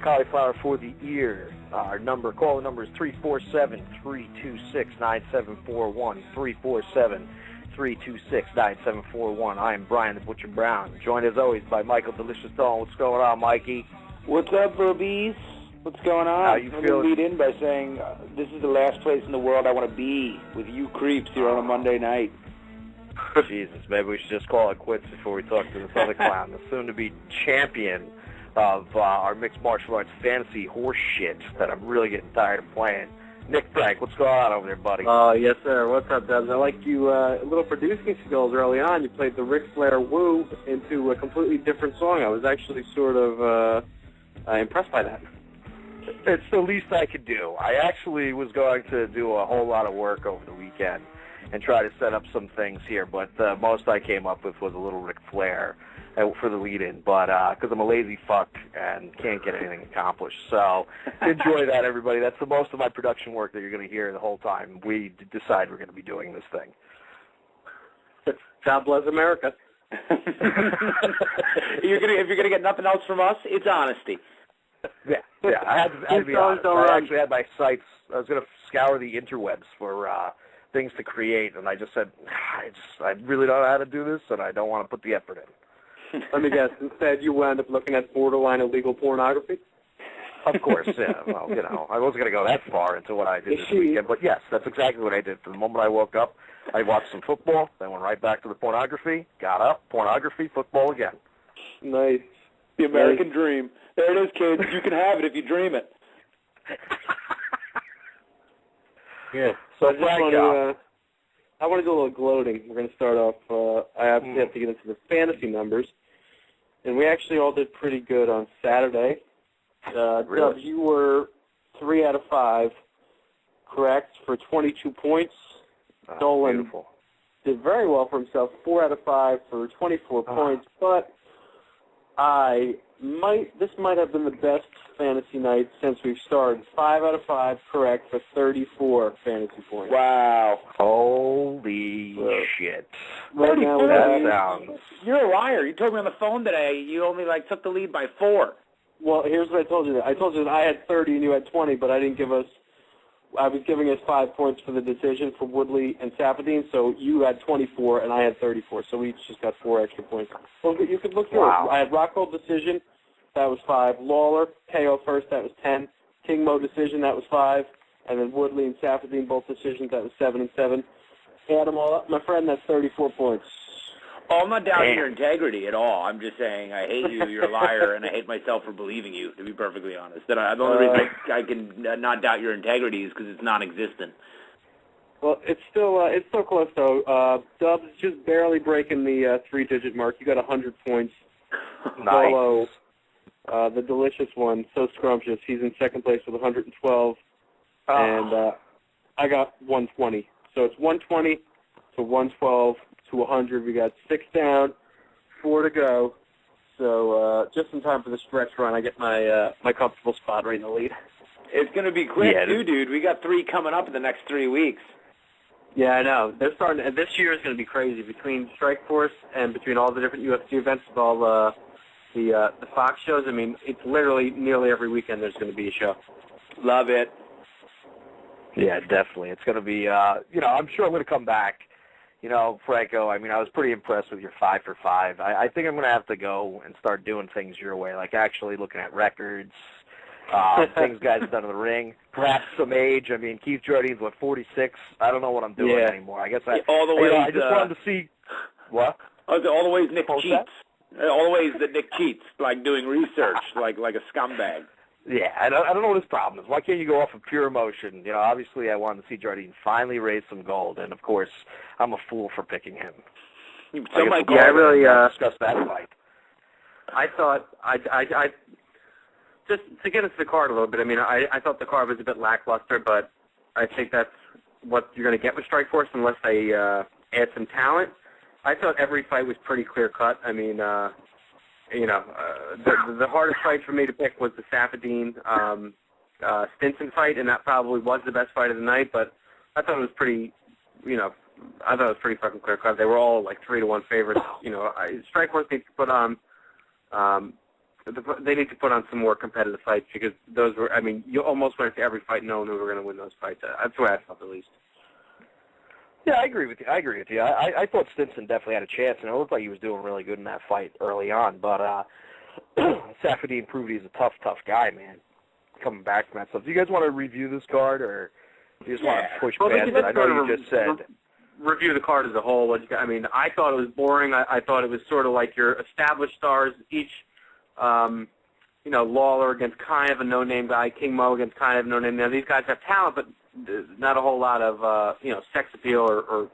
Cauliflower for the ear. Our call number is 347-326-9741. 347-326-9741. I am Brian the Butcher Brown, joined as always by Michael Delicious Dawn. What's going on, Mikey? What's up, boobies? What's going on? How you feeling? I'm going to lead in by saying this is the last place in the world I want to be with you creeps here on a Monday night. Jesus, maybe we should just call it quits before we talk to this other clown, the soon-to-be champion of our mixed martial arts fantasy horse shit that I'm really getting tired of playing. Nick Frank, what's going on over there, buddy? Yes, sir. What's up, Dubs? I liked you little producing skills early on. You played the Ric Flair Woo into a completely different song. I was actually sort of impressed by that. It's the least I could do. I actually was going to do a whole lot of work over the weekend and try to set up some things here, but the most I came up with was a little Ric Flair for the lead-in, but because I'm a lazy fuck and can't get anything accomplished. So enjoy that, everybody. That's the most of my production work that you're going to hear the whole time we decide we're going to be doing this thing. God bless America. If you're gonna get nothing else from us, it's honesty. Yeah. I had to be honest. I actually had my sites. I was going to scour the interwebs for things to create, and I just said, I really don't know how to do this, and I don't want to put the effort in. Let me guess. Instead, you wound up looking at borderline illegal pornography? Of course, yeah. Well, I wasn't going to go that far into what I did this weekend, but yes, that's exactly what I did. From the moment I woke up, I watched some football, then went right back to the pornography, got up, pornography, football again. Nice. The American dream. There it is, kids. You can have it if you dream it. Yeah. So I want to do a little gloating. We're going to start off. I obviously have to get into the fantasy numbers. And we actually all did pretty good on Saturday. Really? Dub, you were 3 out of 5, correct, for 22 points. Dolan beautiful. Did very well for himself, 4 out of 5 for 24 points. But this might have been the best fantasy night since we've started. 5 out of 5 correct for 34 fantasy points. Wow. Holy shit. Right now, that sounds... You're a liar. You told me on the phone today you only took the lead by 4. Well, here's what I told you. I told you that I had 30 and you had 20, but I didn't give us... I was giving us 5 points for the decision for Woodley and Sapadine, so you had 24 and I had 34, so we each just got 4 extra points. Well, you could look through it. I had Rockhold decision, that was 5. Lawler, KO first, that was 10. King Mo decision, that was 5. And then Woodley and Sapadine, both decisions, that was 7 and 7. Add them all up, my friend, that's 34 points. Oh, I'm not doubting your integrity at all. I'm just saying I hate you, you're a liar, and I hate myself for believing you, to be perfectly honest. The only reason I can not doubt your integrity is because it's non-existent. Well, it's still close, though. Dubs is just barely breaking the 3-digit mark. You got 100 points. Nice. Solo, the delicious one, so scrumptious. He's in second place with 112, and I got 120. So it's 120 to 112 to 100. We got 6 down, 4 to go. So just in time for the stretch run, I get my comfortable spot right in the lead. It's going to be quick, too, dude. We got 3 coming up in the next 3 weeks. Yeah, I know. They're starting. This year is going to be crazy between Strikeforce and between all the different UFC events with all the Fox shows. I mean, it's literally nearly every weekend there's going to be a show. Love it. Yeah, definitely. It's going to be, I'm sure I'm going to come back. Franco, I mean, I was pretty impressed with your 5 for 5. I think I'm going to have to go and start doing things your way, like actually looking at records, things guys have done in the ring, perhaps some age. I mean, Keith Jardine's, 46? I don't know what I'm doing anymore. I guess I just wanted to see, what? All the ways Nick cheats. All the ways that Nick cheats, like doing research, like a scumbag. Yeah, I don't know what his problem is. Why can't you go off of pure emotion? Obviously I wanted to see Jardine finally raise some gold, and, of course, I'm a fool for picking him. I really discuss that fight. I thought, just to get into the card a little bit, I mean, I thought the card was a bit lackluster, but I think that's what you're going to get with Strikeforce unless they add some talent. I thought every fight was pretty clear-cut. I mean, the hardest fight for me to pick was the Safadine Stinson fight, and that probably was the best fight of the night. But I thought it was pretty, fucking clear cut. They were all like 3-1 favorites. Strikeforce needs to put on, they need to put on some more competitive fights because those were. I mean, you almost went to every fight knowing who were going to win those fights. That's the way I felt, at least. Yeah, I agree with you. I thought Stinson definitely had a chance, and it looked like he was doing really good in that fight early on. But Safadine proved he's a tough guy, man, coming back from that stuff. Do you guys want to review this card, or do you just want to push past it? I know you just said. Review the card as a whole. I mean, I thought it was boring. I thought it was sort of like your established stars, each, Lawler against kind of a no-name guy, King Mo against kind of a no-name. Now, these guys have talent, but not a whole lot of, sex appeal or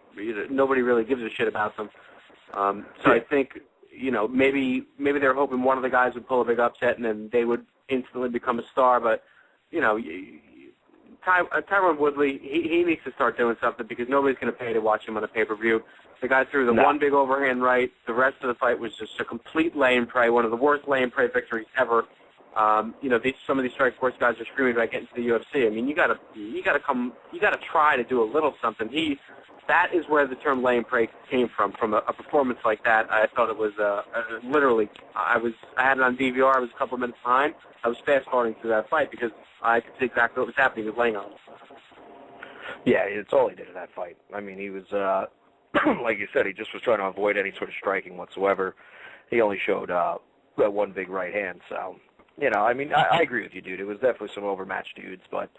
nobody really gives a shit about them. So I think, maybe they're hoping one of the guys would pull a big upset and then they would instantly become a star. But, Tyron Woodley, he needs to start doing something because nobody's going to pay to watch him on a pay-per-view. The guy threw the one big overhand right. The rest of the fight was just a complete lay and pray, one of the worst lay and pray victories ever. Some of these Strikeforce guys are screaming about getting to the UFC. I mean, you gotta try to do a little something. That is where the term lay and pray came from a performance like that. I thought it was literally. I had it on DVR. I was a couple of minutes behind. I was fast forwarding through that fight because I could see exactly what was happening. He was laying on it. Yeah, it's all he did in that fight. I mean, he was like you said, he just was trying to avoid any sort of striking whatsoever. He only showed that one big right hand, so. I mean, I agree with you, dude. It was definitely some overmatched dudes, but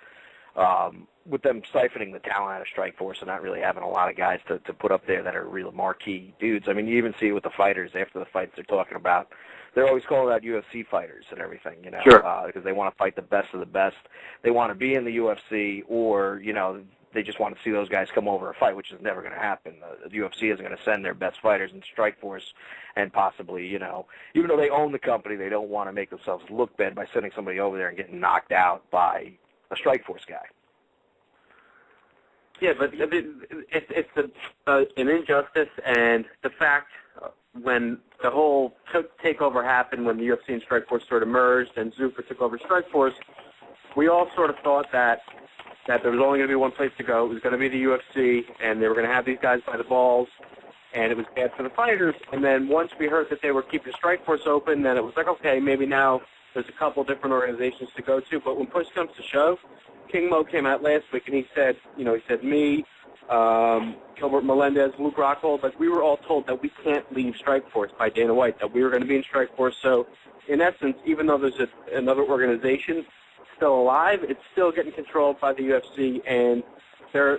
with them siphoning the talent out of Strikeforce and not really having a lot of guys to put up there that are real marquee dudes. I mean, you even see it with the fighters after the fights they're talking about. They're always calling out UFC fighters and everything, Sure. Because they want to fight the best of the best. They want to be in the UFC or, they just want to see those guys come over a fight, which is never going to happen. The UFC isn't going to send their best fighters into Strikeforce and possibly, even though they own the company, they don't want to make themselves look bad by sending somebody over there and getting knocked out by a Strikeforce guy. Yeah, but it's an injustice, and the fact when the whole takeover happened, when the UFC and Strikeforce sort of merged and Zucker took over Strikeforce, we all sort of thought that there was only going to be one place to go. It was going to be the UFC, and they were going to have these guys by the balls, and it was bad for the fighters. And then once we heard that they were keeping Strikeforce open, then it was like, okay, maybe now there's a couple different organizations to go to. But when push comes to shove, King Mo came out last week, and he said, me, Gilbert Melendez, Luke Rockhold, like we were all told that we can't leave Strikeforce by Dana White, that we were going to be in Strikeforce. So in essence, even though there's another organization still alive, it's still getting controlled by the UFC, and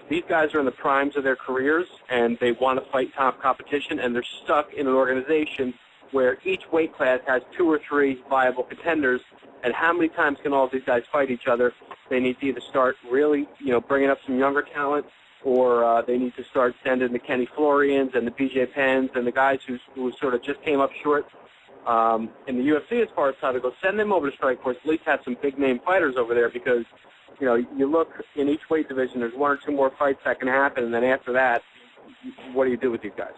these guys are in the primes of their careers, and they want to fight top competition, and they're stuck in an organization where each weight class has 2 or 3 viable contenders, and how many times can all of these guys fight each other? They need to either start really, bringing up some younger talent, or they need to start sending the Kenny Florians and the BJ Penns and the guys who sort of just came up short in the UFC as far as how to go. Send them over to Strikeforce, at least have some big-name fighters over there because, you look in each weight division, there's 1 or 2 more fights that can happen, and then after that, what do you do with these guys?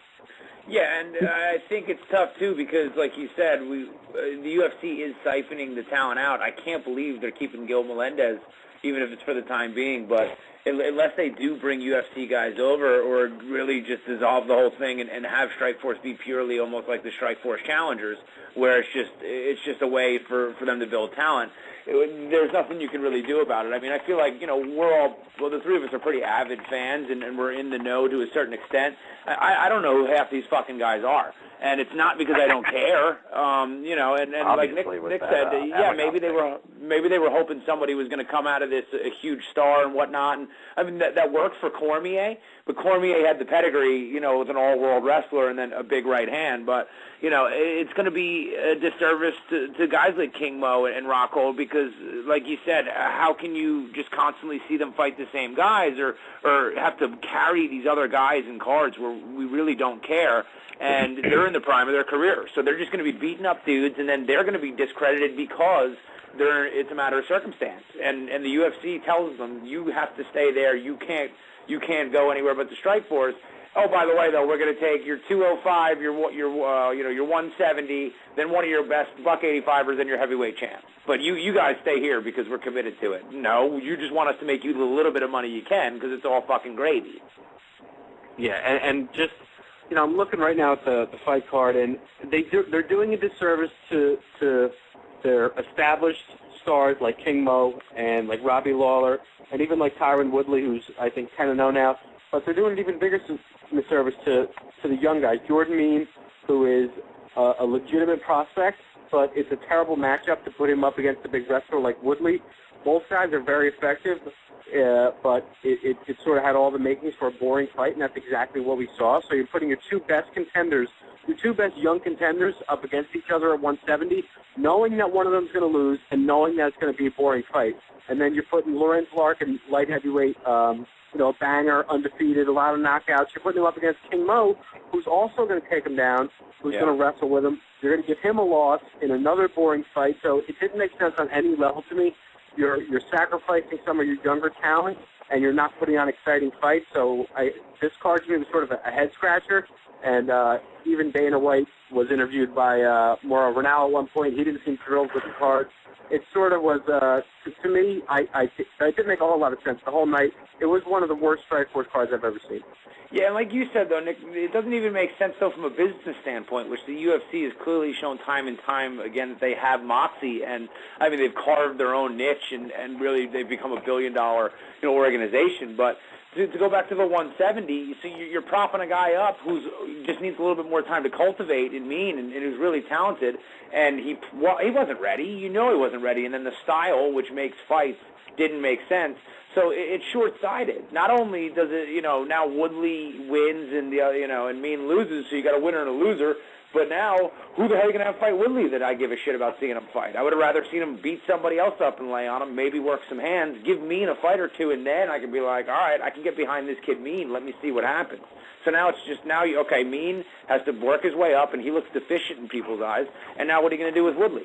Yeah, and I think it's tough, too, because, like you said, the UFC is siphoning the talent out. I can't believe they're keeping Gil Melendez even if it's for the time being. But unless they do bring UFC guys over or really just dissolve the whole thing and have Strikeforce be purely almost like the Strikeforce Challengers, where it's just a way for them to build talent, there's nothing you can really do about it. I mean, I feel like, the three of us are pretty avid fans, and we're in the know to a certain extent. I don't know who half these fucking guys are. And it's not because I don't care, and like Nick said, maybe they were hoping somebody was going to come out of this a huge star and whatnot. And I mean that worked for Cormier, but Cormier had the pedigree, with an all-world wrestler and then a big right hand. But it's going to be a disservice to guys like King Mo and Rockhold because, like you said, how can you just constantly see them fight the same guys or have to carry these other guys in cards where we really don't care? And they're in the prime of their career. So they're just going to be beating up dudes, and then they're going to be discredited because it's a matter of circumstance. And the UFC tells them, you have to stay there. You can't go anywhere but the Strikeforce. Oh, by the way, though, we're going to take your 205, your 170, then one of your best $185ers and your heavyweight champ. But you guys stay here because we're committed to it. No, you just want us to make you the little bit of money you can because it's all fucking gravy. Yeah, and just... I'm looking right now at the fight card, and they're doing a disservice to their established stars like King Mo and like Robbie Lawler, and even like Tyron Woodley, who's I think 10-0 now. But they're doing an even bigger disservice to the young guys. Jordan Mean, who is a legitimate prospect, but it's a terrible matchup to put him up against a big wrestler like Woodley. Both sides are very effective. But it sort of had all the makings for a boring fight, and that's exactly what we saw. So you're putting your two best young contenders up against each other at 170, knowing that one of them is going to lose and knowing that it's going to be a boring fight. And then you're putting Lorenz Larkin, light heavyweight, a banger, undefeated, a lot of knockouts. You're putting him up against King Mo, who's also going to take him down, who's going to wrestle with him. You're going to give him a loss in another boring fight. So it didn't make sense on any level to me. You're sacrificing some of your younger talent, and you're not putting on exciting fights. So this card to me was sort of a head-scratcher, and even Dana White was interviewed by Mauro Ranallo at one point. He didn't seem thrilled with the card. It sort of was, to me, it didn't make a whole lot of sense the whole night. It was one of the worst Strikeforce cards I've ever seen. Yeah, and like you said, though, Nick, it doesn't even make sense, though, from a business standpoint, which the UFC has clearly shown time and time again that they have moxie. And, I mean, they've carved their own niche, and really they've become a billion-dollar organization. But to go back to the 170, so you're propping a guy up who just needs a little bit more time to cultivate and mean and who's really talented, and he wasn't ready. He wasn't ready. And then the style, which makes fights, didn't make sense. So it's short-sighted. Not only does it, now Woodley wins and and Mean loses, so you got a winner and a loser. But now, who the hell are you going to have fight Woodley that I give a shit about seeing him fight? I would have rather seen him beat somebody else up and lay on him, maybe work some hands, give Mean a fight or two, and then I can be like, all right, I can get behind this kid Mean. Let me see what happens. So now it's just Mean has to work his way up, and he looks deficient in people's eyes. And now what are you going to do with Woodley?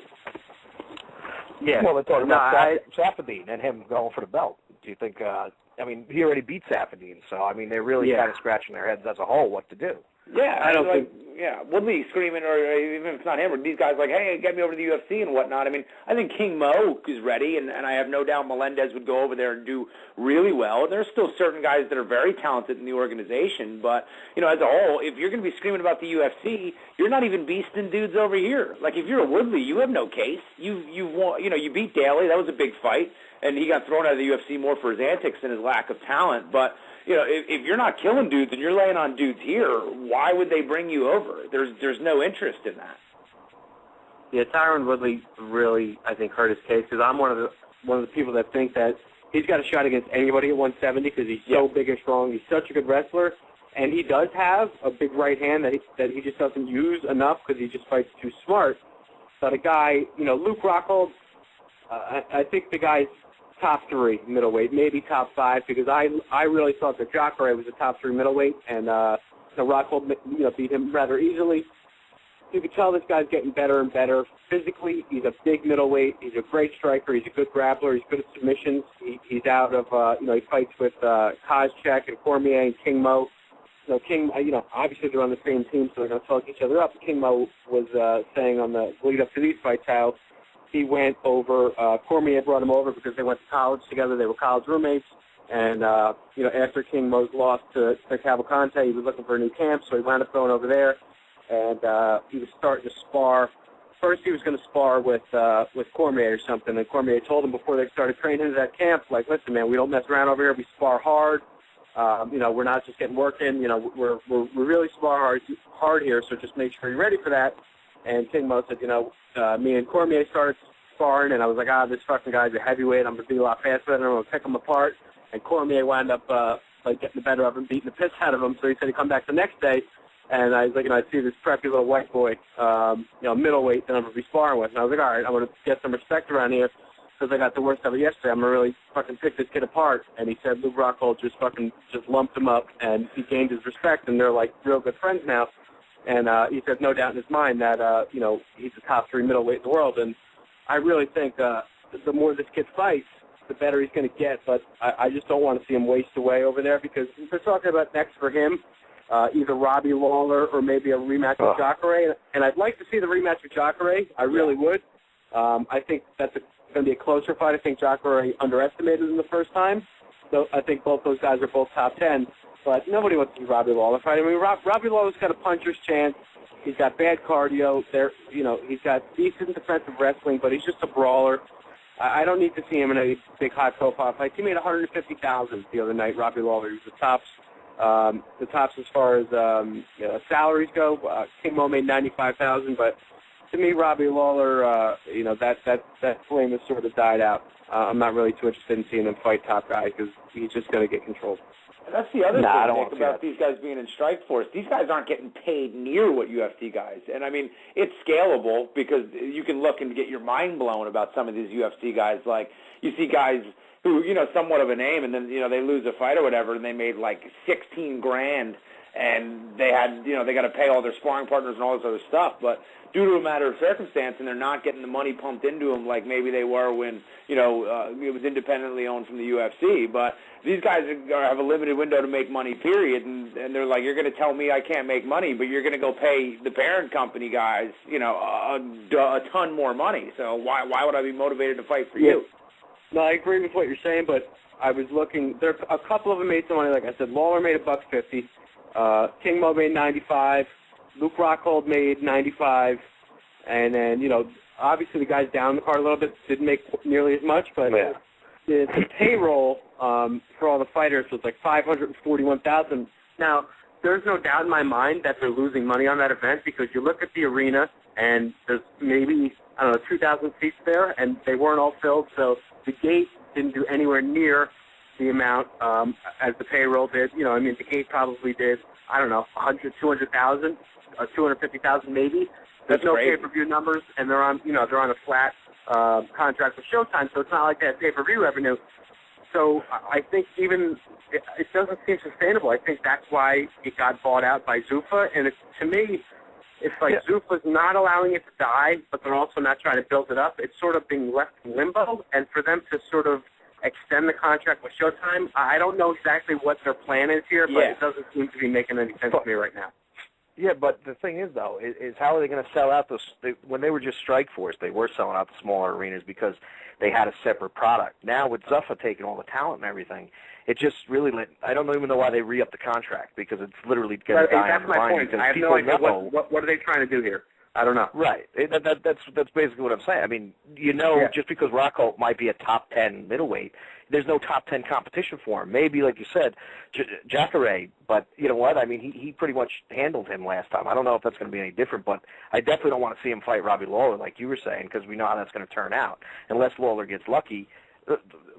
Yeah. Well, they're talking about Safadine and him going for the belt. Do you think, he already beat Safadine, so, they're really kind of scratching their heads as a whole what to do. Yeah, I don't think... Yeah, Woodley screaming, or even if it's not him, or these guys like, hey, get me over to the UFC and whatnot. I think King Mo is ready, and I have no doubt Melendez would go over there and do really well. There's still certain guys that are very talented in the organization, but, as a whole, if you're going to be screaming about the UFC, you're not even beasting dudes over here. Like, if you're a Woodley, you have no case. You beat Daly. That was a big fight, and he got thrown out of the UFC more for his antics than his lack of talent, but... if you're not killing dudes and you're laying on dudes here, why would they bring you over? There's no interest in that. Yeah, Tyron Woodley really, I think, hurt his case because I'm one of the people that think that he's got a shot against anybody at 170 because he's so big and strong. He's such a good wrestler, and he does have a big right hand that he just doesn't use enough because he just fights too smart. But a guy, Luke Rockhold, I think the guy's top 3 middleweight, maybe top 5, because I really thought that Jacare was a top 3 middleweight, and Rockhold beat him rather easily. You can tell this guy's getting better and better. Physically, he's a big middleweight. He's a great striker. He's a good grappler. He's good at submissions. He's out of, he fights with Koscheck and Cormier and King Mo. King, obviously they're on the same team, so they're going to talk each other up. King Mo was saying on the lead up to these fights how he went over. Cormier brought him over because they went to college together. They were college roommates. And, after King Mo's loss to Cavalcante, he was looking for a new camp, so he wound up going over there. And he was starting to spar. First, he was going to spar with Cormier or something, and Cormier told him before they started training into that camp, like, listen, man, we don't mess around over here. We spar hard. We're not just getting work in. We're really spar hard here, so just make sure you're ready for that. And King Mo said, me and Cormier started sparring, and I was like, this fucking guy's a heavyweight. I'm going to be a lot faster than him. I'm going to pick him apart. And Cormier wound up getting the better of him, beating the piss out of him. So he said he'd come back the next day, and I was like, I see this preppy little white boy, middleweight that I'm going to be sparring with. And I was like, all right, I'm going to get some respect around here because I got the worst of it yesterday. I'm going to really fucking pick this kid apart. And he said Luke Rockhold just lumped him up, and he gained his respect, and they're like real good friends now. And he said no doubt in his mind that, he's the top 3 middleweight in the world. And I really think the more this kid fights, the better he's going to get. But I just don't want to see him waste away over there because they're talking about next for him, either Robbie Lawler or maybe a rematch with Jacare. And I'd like to see the rematch with Jacare. I really would. I think that's going to be a closer fight. I think Jacare underestimated him the first time. So I think both those guys are both top 10. But nobody wants to see Robbie Lawler fight. I mean, Robbie Lawler's got a puncher's chance. He's got bad cardio. He's got decent defensive wrestling, but he's just a brawler. I don't need to see him in a big high-profile fight. He made $150,000 the other night. Robbie Lawler, he was the tops as far as salaries go. King Mo made $95,000, but to me, Robbie Lawler, that flame has sort of died out. I'm not really too interested in seeing him fight top guys because he's just going to get controlled. And that's the other thing, Nick, about these guys being in Strikeforce. These guys aren't getting paid near what UFC guys. And, I mean, it's scalable because you can look and get your mind blown about some of these UFC guys. Like, you see guys who, somewhat of a name, and then, they lose a fight or whatever, and they made, like, $16,000, and they had, they got to pay all their sparring partners and all this other stuff. But due to a matter of circumstance, and they're not getting the money pumped into them like maybe they were when, it was independently owned from the UFC. But these guys have a limited window to make money, period, and they're like, you're going to tell me I can't make money, but you're going to go pay the parent company guys, a ton more money. So why would I be motivated to fight for you? No, I agree with what you're saying, but I was looking. There a couple of them made some money. Like I said, Lawler made $150. King Mo made $95. Luke Rockhold made $95. And then, obviously the guys down the card a little bit didn't make nearly as much, but the payroll for all the fighters was like $541,000. Now, there's no doubt in my mind that they're losing money on that event because you look at the arena and there's maybe, 2,000 seats there, and they weren't all filled, so the gate didn't do anywhere near the amount as the payroll did. The gate probably did, 200,000, 250,000 maybe. There's no pay-per-view numbers, and they're on a flat contract with Showtime, so it's not like they have pay-per-view revenue. So I think even it doesn't seem sustainable. I think that's why it got bought out by Zuffa, and to me, it's like Zuffa's not allowing it to die, but they're also not trying to build it up. It's sort of being left in limbo, and for them to sort of extend the contract with Showtime, I don't know exactly what their plan is here, but it doesn't seem to be making any sense to me right now. Yeah, but the thing is, though, is how are they going to sell out those? When they were just Strikeforce, they were selling out the smaller arenas because they had a separate product. Now with Zuffa taking all the talent and everything, it just really I don't even know why they re-upped the contract because it's literally going to die on the line. That's my point. I have no idea what are they trying to do here. I don't know. Right. That's basically what I'm saying. I mean, just because Rockhold might be a top 10 middleweight, there's no top 10 competition for him. Maybe, like you said, Jacare, but you know what? I mean, he pretty much handled him last time. I don't know if that's going to be any different, but I definitely don't want to see him fight Robbie Lawler, like you were saying, because we know how that's going to turn out. Unless Lawler gets lucky,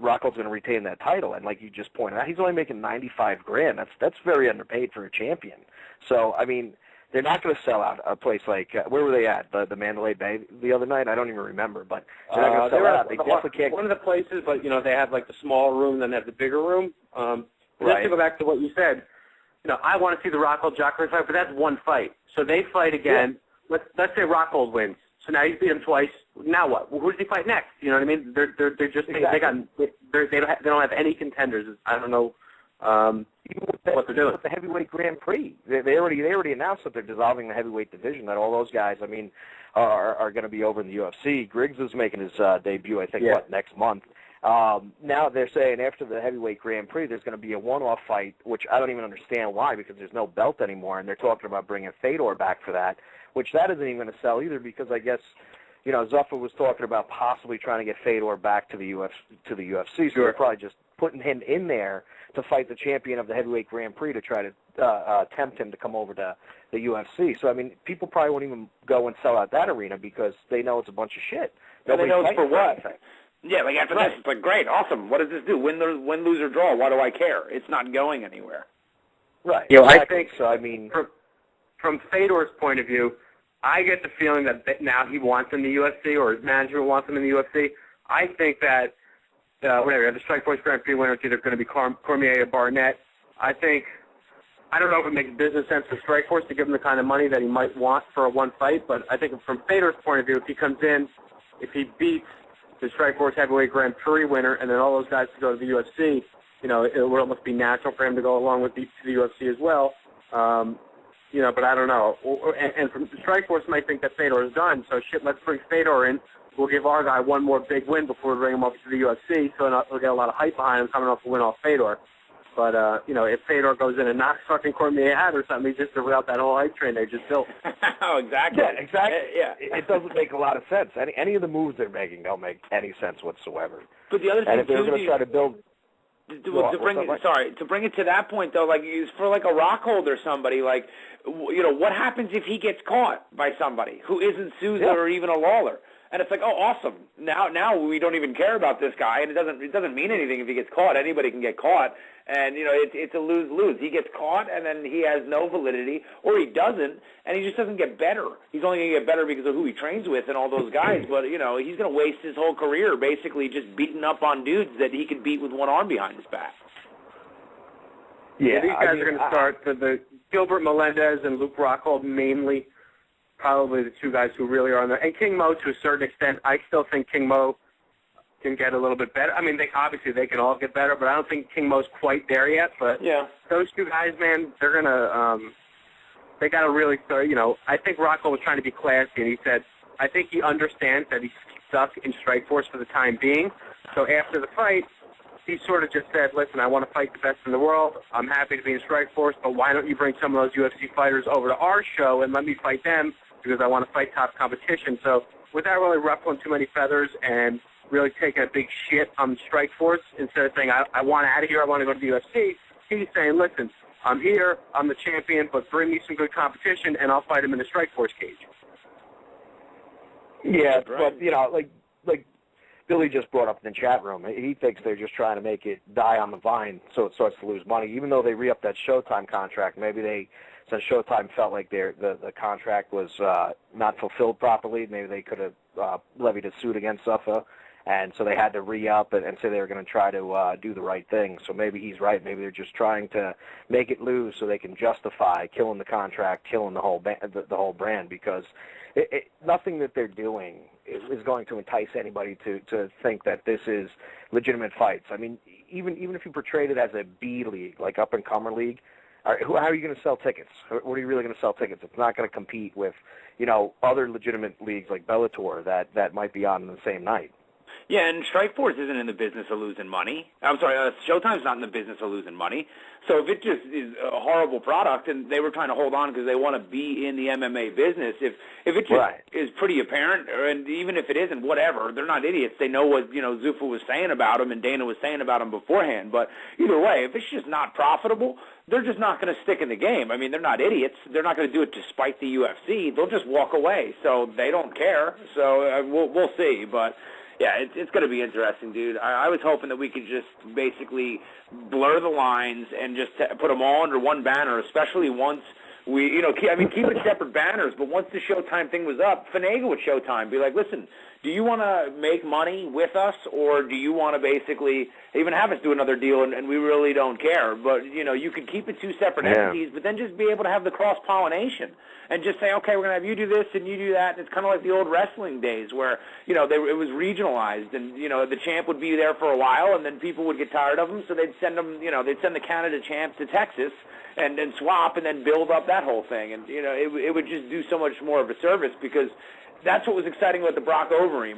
Rockhold's going to retain that title, and like you just pointed out, he's only making $95,000. That's very underpaid for a champion. So, I mean, they're not going to sell out a place like where were they at? The Mandalay Bay the other night? I don't even remember, but they're not going to sell out. They definitely can't. One of the places, but they have like the small room, then they have the bigger room. Just to go back to what you said, I want to see the Rockhold Jacare fight, but that's one fight. So they fight again. Yeah. Let's say Rockhold wins. So now he's beat him twice. Now what? Who does he fight next? You know what I mean? They're just they don't have any contenders. I don't know Even with the heavyweight Grand Prix, they already announced that they're dissolving the heavyweight division. That all those guys, I mean, are going to be over in the UFC. Griggs is making his debut, I think, next month. Now they're saying after the heavyweight Grand Prix, there's going to be a one-off fight, which I don't even understand why, because there's no belt anymore, and they're talking about bringing Fedor back for that, which that isn't even going to sell either, because I guess, Zuffa was talking about possibly trying to get Fedor back to the UFC, so they're probably just putting him in there to fight the champion of the heavyweight Grand Prix to try to tempt him to come over to the UFC. So, I mean, people probably won't even go and sell out that arena because they know it's a bunch of shit. Nobody knows for what. Yeah, like after this, it's like, great, awesome. What does this do? Win, lose, or draw. Why do I care? It's not going anywhere. Right. I think so. I mean, from Fedor's point of view, I get the feeling that now he wants him in the UFC, or his management wants him in the UFC. I think that the Strikeforce Grand Prix winner, it's either going to be Cormier or Barnett. I don't know if it makes business sense for Strikeforce to give him the kind of money that he might want for a one fight, but I think from Fedor's point of view, if he comes in, if he beats the Strikeforce heavyweight Grand Prix winner, and then all those guys to go to the UFC, it would almost be natural for him to go along with to the UFC as well. But I don't know. And from Strikeforce might think that Fedor is done, so let's bring Fedor in. We'll give our guy one more big win before we bring him up to the UFC, so we'll get a lot of hype behind him coming off a win off Fedor. But, if Fedor goes in and knocks fucking Cormier out or something, he's just without that whole hype train they just built. Oh, exactly. Yeah, exactly. Yeah. It doesn't make a lot of sense. Any of the moves they're making don't make any sense whatsoever. But the other thing, and if they're going to try to build... To bring it to that point, though, like, for like a Rockhold or somebody, like, what happens if he gets caught by somebody who isn't Souza or even a Lawler? And it's like, oh, awesome. Now we don't even care about this guy, and it doesn't mean anything if he gets caught. Anybody can get caught, and it's a lose-lose. He gets caught, and then he has no validity, or he doesn't, and he just doesn't get better. He's only going to get better because of who he trains with and all those guys. But he's going to waste his whole career basically just beating up on dudes that he can beat with one arm behind his back. Yeah, these guys are going to start the Gilbert Melendez and Luke Rockhold mainly. Probably the two guys who really are on there. And King Mo, to a certain extent, I still think King Mo can get a little bit better. I mean, they can all get better, but I don't think King Mo's quite there yet. But those two guys, man, they're going to they got to really start, I think Rocco was trying to be classy, and he said, I think he understands that he's stuck in Strikeforce for the time being. So after the fight, he sort of just said, listen, I want to fight the best in the world. I'm happy to be in Strikeforce, but why don't you bring some of those UFC fighters over to our show and let me fight them, because I want to fight top competition. So without really ruffling too many feathers and really taking a big shit on Strikeforce, instead of saying, I want out of here, I want to go to the UFC, he's saying, listen, I'm here, I'm the champion, but bring me some good competition, and I'll fight him in the Strikeforce cage. Yeah, but, like Billy just brought up in the chat room, he thinks they're just trying to make it die on the vine so it starts to lose money. Even though they re-upped that Showtime contract, maybe since Showtime felt like the contract was not fulfilled properly, maybe they could have levied a suit against Zuffa, and so they had to re-up and say they were going to try to do the right thing. So maybe he's right. Maybe they're just trying to make it lose so they can justify killing the contract, killing the whole brand, because nothing that they're doing is going to entice anybody to think that this is legitimate fights. I mean, even if you portrayed it as a B league, like up-and-comer league, how are you going to sell tickets? What are you really going to sell tickets? It's not going to compete with, other legitimate leagues like Bellator that might be on the same night. Yeah, and Strikeforce isn't in the business of losing money. I'm sorry, Showtime's not in the business of losing money. So if it just is a horrible product, and they were trying to hold on because they want to be in the MMA business, if it just is pretty apparent, and even if it isn't, whatever, they're not idiots. They know what Zuffa was saying about him and Dana was saying about him beforehand. But either way, if it's just not profitable, they're just not going to stick in the game. I mean, they're not idiots. They're not going to do it to spite the UFC. They'll just walk away. So they don't care. So we'll see, but. Yeah, it's going to be interesting, dude. I was hoping that we could just basically blur the lines and just put them all under one banner, especially once we, keep it separate banners, but once the Showtime thing was up, finagle with Showtime. Be like, listen, do you want to make money with us, or do you want to basically even have us do another deal, and we really don't care. But, you know, you could keep it 2 separate entities, but then just be able to have the cross-pollination and just say, okay, we're going to have you do this and you do that. And it's kind of like the old wrestling days where, you know, it was regionalized, and, you know, the champ would be there for a while, and then people would get tired of him, so they'd send them, you know, they'd send the Canada champ to Texas and swap and then build up that whole thing. And, you know, it would just do so much more of a service, because that's what was exciting about the Brock Overeem.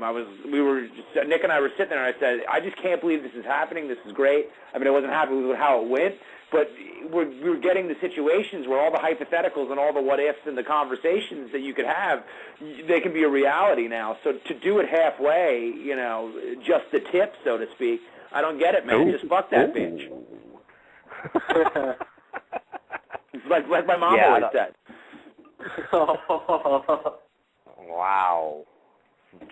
Nick and I were sitting there, and I said, I just can't believe this is happening. This is great. I mean, I wasn't happy with how it went, but we were getting the situations where all the hypotheticals and all the what-ifs and the conversations that you could have, they can be a reality now. So to do it halfway, you know, just the tip, so to speak, I don't get it, man. Just fuck that bitch. like my mom always said. Wow.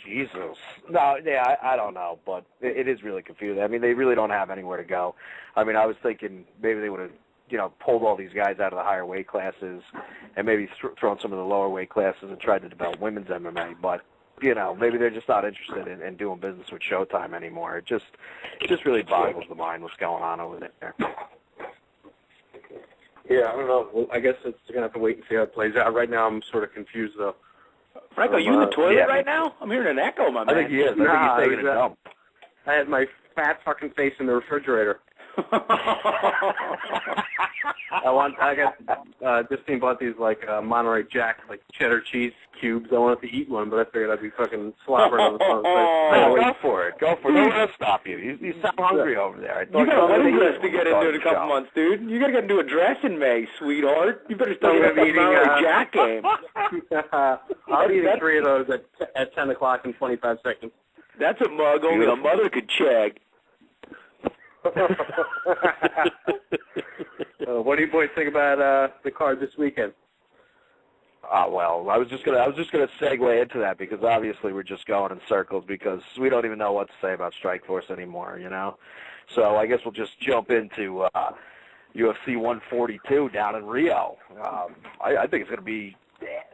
Jesus. No, yeah, I don't know, but it is really confusing. I mean, they really don't have anywhere to go. I mean, I was thinking maybe they would have, you know, pulled all these guys out of the higher weight classes and maybe thrown some of the lower weight classes and tried to develop women's MMA, but, you know, maybe they're just not interested in doing business with Showtime anymore. It just really boggles the mind what's going on over there. Yeah, I don't know. Well, I guess it's going to have to wait and see how it plays out. Right now I'm sort of confused, though. Franco, you in the toilet right now? I'm hearing an echo, my man. I think he is. I think he's taking a dump. I had my fat fucking face in the refrigerator. I got Justine bought these like Monterey Jack, like cheddar cheese cubes. I wanted to eat one, but I figured I'd be fucking slobbering on the phone. So go for it. Go for it. Don't let us stop you. You sound hungry over there. You got a wedding dress to get into in a couple months, dude. You got to get into a dress in May, sweetheart. You better start getting that Monterey Jack game. I'll be eating 3 of those at 10 o'clock in 25 seconds. That's a mug only a mother could check. What do you boys think about the card this weekend? Well, I was just gonna segue into that, because obviously we're just going in circles because we don't even know what to say about Strikeforce anymore, you know. So I guess we'll just jump into UFC 142 down in Rio. I think it's going to be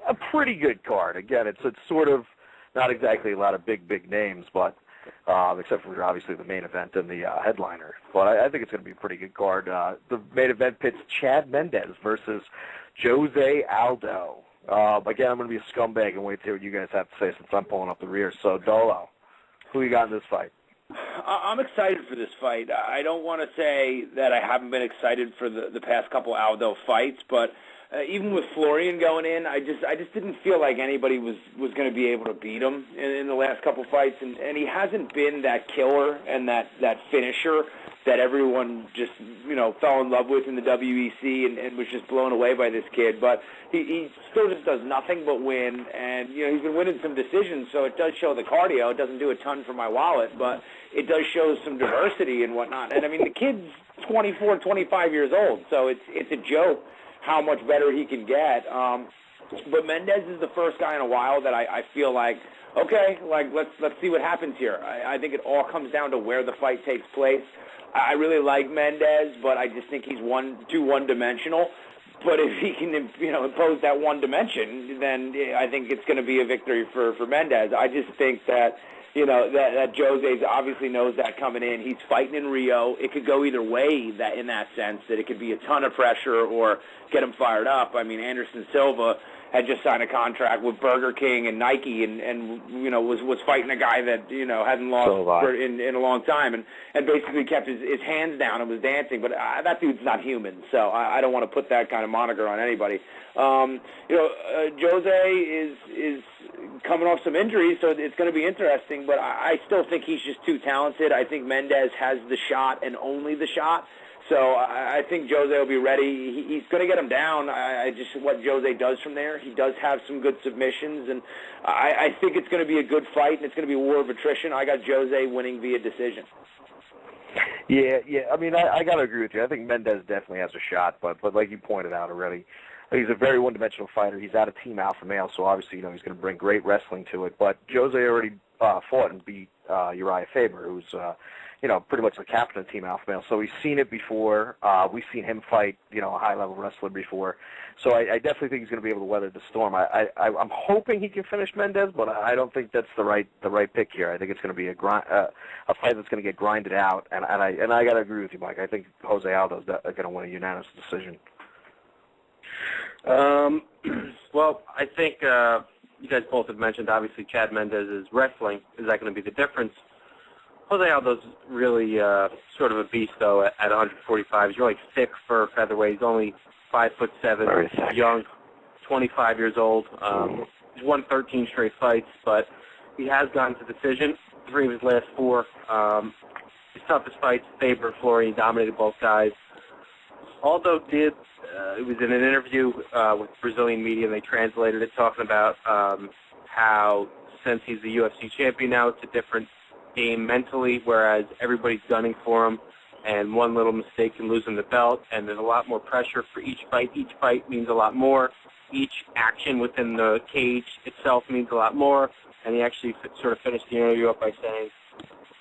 a pretty good card. Again, it's sort of not exactly a lot of big names, but except for obviously the main event and the headliner. But I think it's going to be a pretty good card. The main event pits Chad Mendes versus Jose Aldo. Again, I'm going to be a scumbag and wait to hear what you guys have to say since I'm pulling up the rear. So, Dolo, who you got in this fight? I'm excited for this fight. I don't want to say that I haven't been excited for the past couple Aldo fights, but even with Florian going in, I just didn't feel like anybody was going to be able to beat him in the last couple fights, and he hasn't been that killer and that finisher that everyone just, you know, fell in love with in the WEC and was just blown away by this kid. But he still just does nothing but win, and, you know, he's been winning some decisions, so it does show the cardio. It doesn't do a ton for my wallet, but it does show some diversity and whatnot. And, I mean, the kid's 24, 25 years old, so it's a joke how much better he can get. But Mendes is the first guy in a while that I feel like, okay, like let's see what happens here. I think it all comes down to where the fight takes place. I really like Mendes, but I just think he's too one-dimensional. But if he can, you know, impose that one dimension, then I think it's going to be a victory for Mendes. I just think that, you know, that Jose obviously knows that coming in. He's fighting in Rio. It could go either way in that sense, that it could be a ton of pressure or get him fired up. I mean, Anderson Silva had just signed a contract with Burger King and Nike and you know, was fighting a guy that, you know, hadn't lost in a long time and basically kept his hands down and was dancing. But that dude's not human, so I don't want to put that kind of moniker on anybody. You know, Jose is coming off some injuries, so it's going to be interesting, but I still think he's just too talented. I think Mendes has the shot and only the shot. So I think Jose will be ready. He's going to get him down. What Jose does from there, he does have some good submissions, and I think it's going to be a good fight, and it's going to be a war of attrition. I got Jose winning via decision. Yeah. I mean, I got to agree with you. I think Mendes definitely has a shot, but like you pointed out already, he's a very one-dimensional fighter. He's out of Team Alpha Male, so obviously, you know, he's going to bring great wrestling to it. But Jose already fought and beat Uriah Faber, who's pretty much the captain of Team Alpha Male. So we've seen it before. We've seen him fight, a high-level wrestler before. So I definitely think he's going to be able to weather the storm. I'm hoping he can finish Mendez, but I don't think that's the right pick here. I think it's going to be a fight that's going to get grinded out, and I got to agree with you, Mike. I think Jose Aldo's going to win a unanimous decision. Well, I think you guys both have mentioned, obviously, Chad Mendez's wrestling. Is that going to be the difference? Jose Aldo's really sort of a beast, though, at 145. He's really thick for featherweight. He's only 5'7", young, 25 years old. He's won 13 straight fights, but he has gone to decision 3 of his last 4. His toughest fights, Faber, Florian, dominated both guys. Aldo did, it was in an interview with Brazilian media, and they translated it, talking about how since he's the UFC champion now, it's a different game mentally, whereas everybody's gunning for him, and one little mistake can lose him the belt, and there's a lot more pressure for each fight. Each fight means a lot more. Each action within the cage itself means a lot more, and he actually sort of finished the interview up by saying,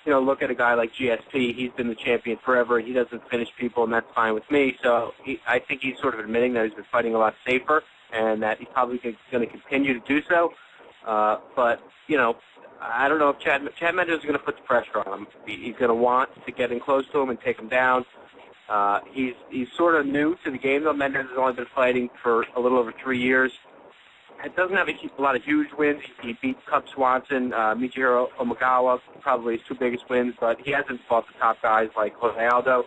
look at a guy like GSP. He's been the champion forever. He doesn't finish people, and that's fine with me. So I think he's sort of admitting that he's been fighting a lot safer and that he's probably going to continue to do so. But, I don't know if Chad Mendez is going to put the pressure on him. He's going to want to get in close to him and take him down. He's sort of new to the game, though. Mendez has only been fighting for a little over 3 years. It doesn't have a lot of huge wins. He beat Cub Swanson, Michihiro Omagawa, probably his 2 biggest wins, but he hasn't fought the top guys like Jose Aldo.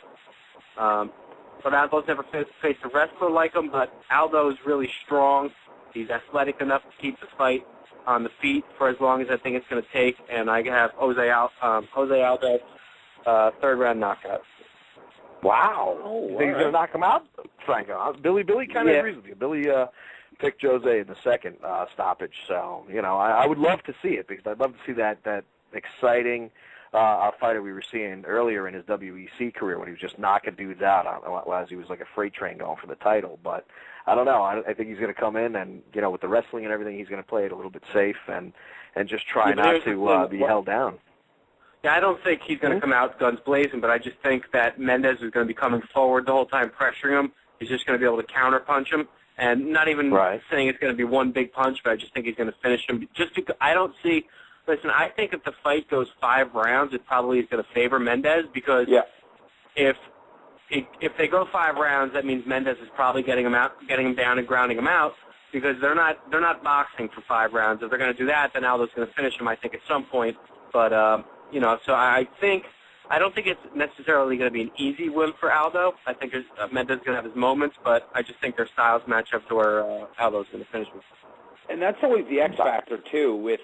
But Aldo's never faced a wrestler like him, but Aldo is really strong. He's athletic enough to keep the fight on the feet for as long as I think it's going to take, and I have Jose Aldo, 3rd-round knockout. Wow. You think he's going to knock him out, Franco? Billy kind of agrees with you. Billy picked Jose in the second stoppage, so, I would love to see it, because I'd love to see that exciting fighter we were seeing earlier in his WEC career when he was just knocking dudes out as he was like a freight train going for the title. But I don't know. I think he's going to come in and, with the wrestling and everything, he's going to play it a little bit safe and just try not to be held down. Yeah, I don't think he's going to come out guns blazing, but I just think that Mendez is going to be coming forward the whole time, pressuring him. He's just going to be able to counterpunch him, and not even saying it's going to be one big punch, but I just think he's going to finish him. Just because I don't see. Listen, I think if the fight goes 5 rounds, it probably is going to favor Mendez, because if they go 5 rounds, that means Mendez is probably getting him down and grounding him out, because they're not boxing for 5 rounds. If they're going to do that, then Aldo's going to finish him, I think, at some point. But so I don't think it's necessarily going to be an easy win for Aldo. I think Mendez is going to have his moments, but I just think their styles match up to where Aldo's going to finish with. And that's always the X factor too, with,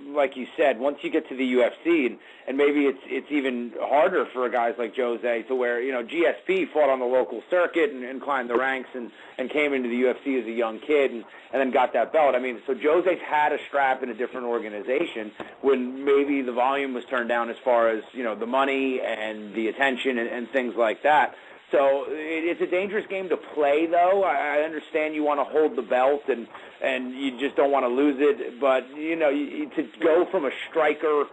like you said, once you get to the UFC, and maybe it's even harder for guys like Jose, to where, GSP fought on the local circuit and climbed the ranks and came into the UFC as a young kid and then got that belt. I mean, so Jose's had a strap in a different organization when maybe the volume was turned down as far as, the money and the attention and things like that. So it's a dangerous game to play, though. I understand you want to hold the belt and you just don't want to lose it. But, to go from a striker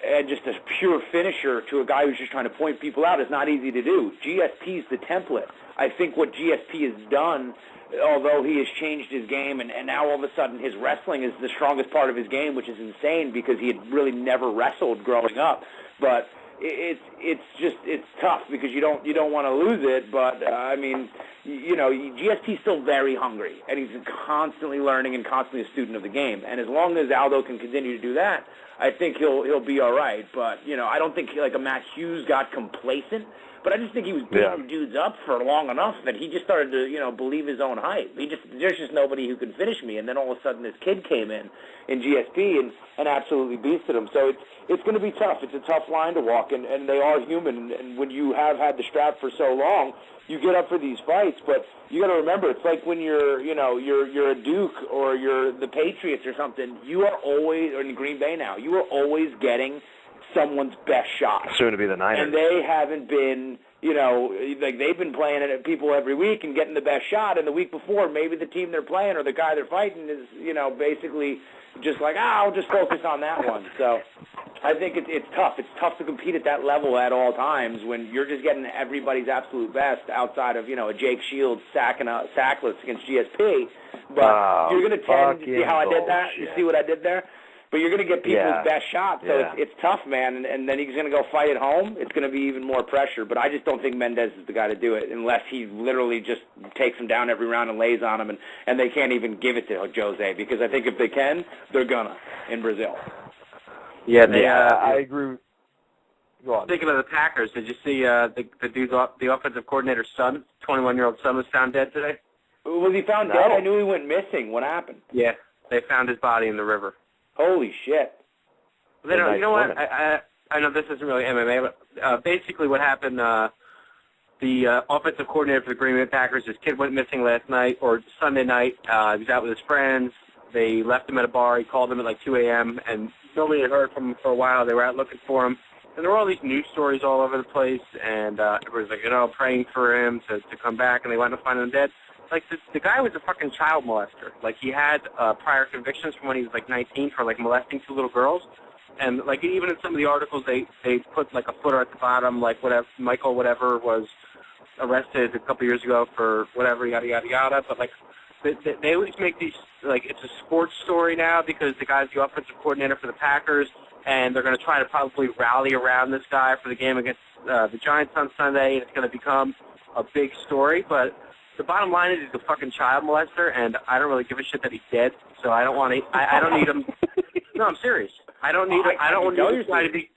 and just a pure finisher to a guy who's just trying to point people out is not easy to do. GSP's the template. I think what GSP has done, although he has changed his game, and now all of a sudden his wrestling is the strongest part of his game, which is insane because he had really never wrestled growing up. But it's tough because you don't want to lose it, but GSP's still very hungry, and he's constantly learning and constantly a student of the game. And as long as Aldo can continue to do that, I think he'll be all right. But I don't think like a Matt Hughes got complacent, but I just think he was beating dudes up for long enough that he just started to believe his own hype. There's just nobody who can finish me, and then all of a sudden this kid came in GSP and absolutely beasted him. So it's going to be tough. It's a tough line to walk, and they are human. And when you have had the strap for so long, you get up for these fights. But you got to remember, it's like when you're a Duke or you're the Patriots or something. You are always, or in Green Bay now, you are always getting someone's best shot. Soon to be the Niners. And they haven't been, like they've been playing it at people every week and getting the best shot. And the week before, maybe the team they're playing or the guy they're fighting is, basically just like, I'll just focus on that one. So I think it's tough. It's tough to compete at that level at all times when you're just getting everybody's absolute best outside of, a Jake Shields sackless against GSP. But you're going to tend to see how I did that? You see what I did there? But you're going to get people's best shots, so it's tough, man. And then he's going to go fight at home. It's going to be even more pressure. But I just don't think Mendez is the guy to do it unless he literally just takes him down every round and lays on him, and they can't even give it to Jose because I think if they can, they're gonna in Brazil. Yeah, I agree. Go on. Speaking of the Packers, did you see the dude's the offensive coordinator's son, 21-year-old son, was found dead today? Was he found dead? I knew he went missing. What happened? Yeah, they found his body in the river. Holy shit. They don't, you know what? I know this isn't really MMA, but basically what happened, the offensive coordinator for the Green Bay Packers, his kid went missing last night, or Sunday night. He was out with his friends. They left him at a bar. He called them at like 2 a.m., and nobody had heard from him for a while. They were out looking for him. And there were all these news stories all over the place, and everybody was like, praying for him to come back, and they wound up finding him dead. Like, the guy was a fucking child molester. Like, he had prior convictions from when he was, like, 19 for, like, molesting 2 little girls. And, like, even in some of the articles, they put, like, a footer at the bottom, like, Michael whatever was arrested a couple years ago for whatever, yada, yada, yada. But, like, they always make these, like, it's a sports story now because the guy's the offensive coordinator for the Packers, and they're going to try to probably rally around this guy for the game against the Giants on Sunday, and it's going to become a big story. But the bottom line is he's a fucking child molester, and I don't really give a shit that he's dead. So I don't want to. I don't need him. No, I'm serious. I don't need. I don't need this guy to be.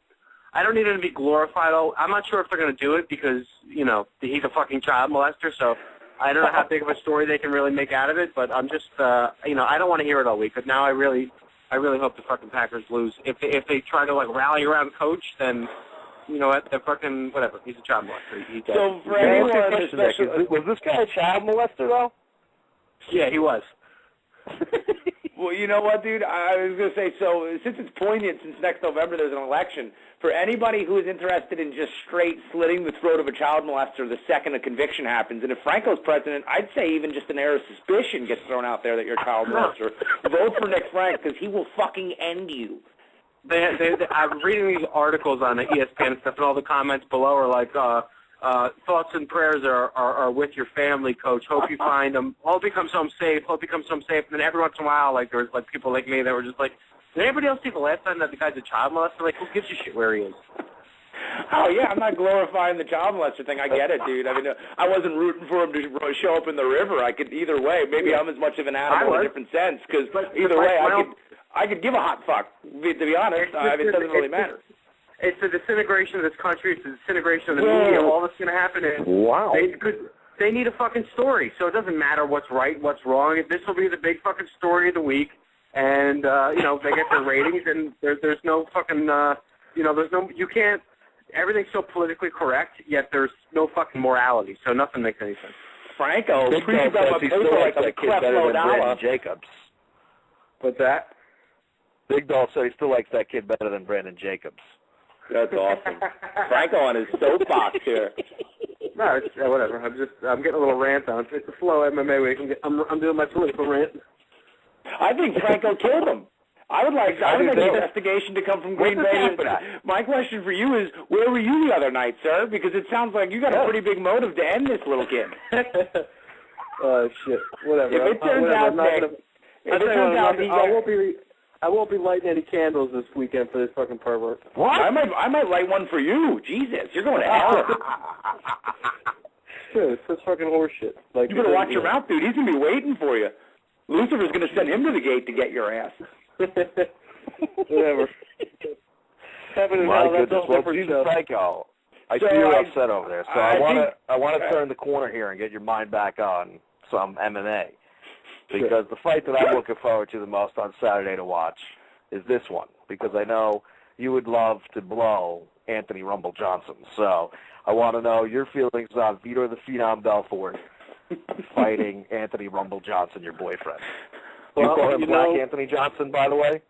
I don't need him to be glorified. I'm not sure if they're going to do it because he's a fucking child molester. So I don't know how big of a story they can really make out of it. But I'm just I don't want to hear it all week. But now I really hope the fucking Packers lose. If they try to like rally around the coach, then. You know what? They're fucking whatever. He's a child molester. So for anyone, was this guy a child molester though? Yeah, he was. Well, you know what, dude? I was going to say, so since it's poignant, since next November there's an election, for anybody who is interested in just straight slitting the throat of a child molester the second a conviction happens, and if Franco's president, I'd say even just an air of suspicion gets thrown out there that you're a child molester, vote for Nick Frank because he will fucking end you. I'm reading these articles on the ESPN and stuff, and all the comments below are like, thoughts and prayers are with your family, coach. Hope you find them. Hope he comes home safe. Hope he comes home safe. And then every once in a while, like, there was like people like me that were just like, did anybody else see the last time that the guy's a child molester? Like, who gives a shit where he is? Oh, yeah, I'm not glorifying the child molester thing. I get it, dude. I mean, I wasn't rooting for him to show up in the river. I could either way. Maybe I'm as much of an animal in a different sense, because either way, I could give a hot fuck, to be honest. It doesn't really matter. It's the disintegration of this country. It's the disintegration of the media. All that's going to happen is they need a fucking story. So it doesn't matter what's right, what's wrong. This will be the big fucking story of the week. And, they get their ratings, and there's no fucking, you can't, everything's so politically correct, yet there's no fucking morality. So nothing makes any sense. Franco, preach about my paper like a Creflo Dollar. Jacobs. What's that? Big Doll said he still likes that kid better than Brandon Jacobs. That's awesome. Franco on his soapbox here. No, it's whatever. I'm getting a little rant on. It's a slow MMA week. I'm doing my political rant. I think Franco killed him. I would like the investigation to come from Green Bay. My question for you is, where were you the other night, sir? Because it sounds like you got a pretty big motive to end this little kid. Oh shit! Whatever. If it turns out, I won't be lighting any candles this weekend for this fucking pervert. What? I might light one for you. Jesus, you're going to hell. Dude, it's just fucking horseshit. Like, you better watch your mouth, dude. He's going to be waiting for you. Lucifer's going to send him to the gate to get your ass. Whatever. My goodness, well, Jesus, Franco. I see you're upset over there, so I want to turn the corner here and get your mind back on some MMA. Because the fight that I'm looking forward to the most on Saturday to watch is this one. Because I know you would love to blow Anthony Rumble Johnson. So I want to know your feelings on Vitor the Phenom Belfort fighting Anthony Rumble Johnson, your boyfriend. You call him Black Anthony Johnson, by the way?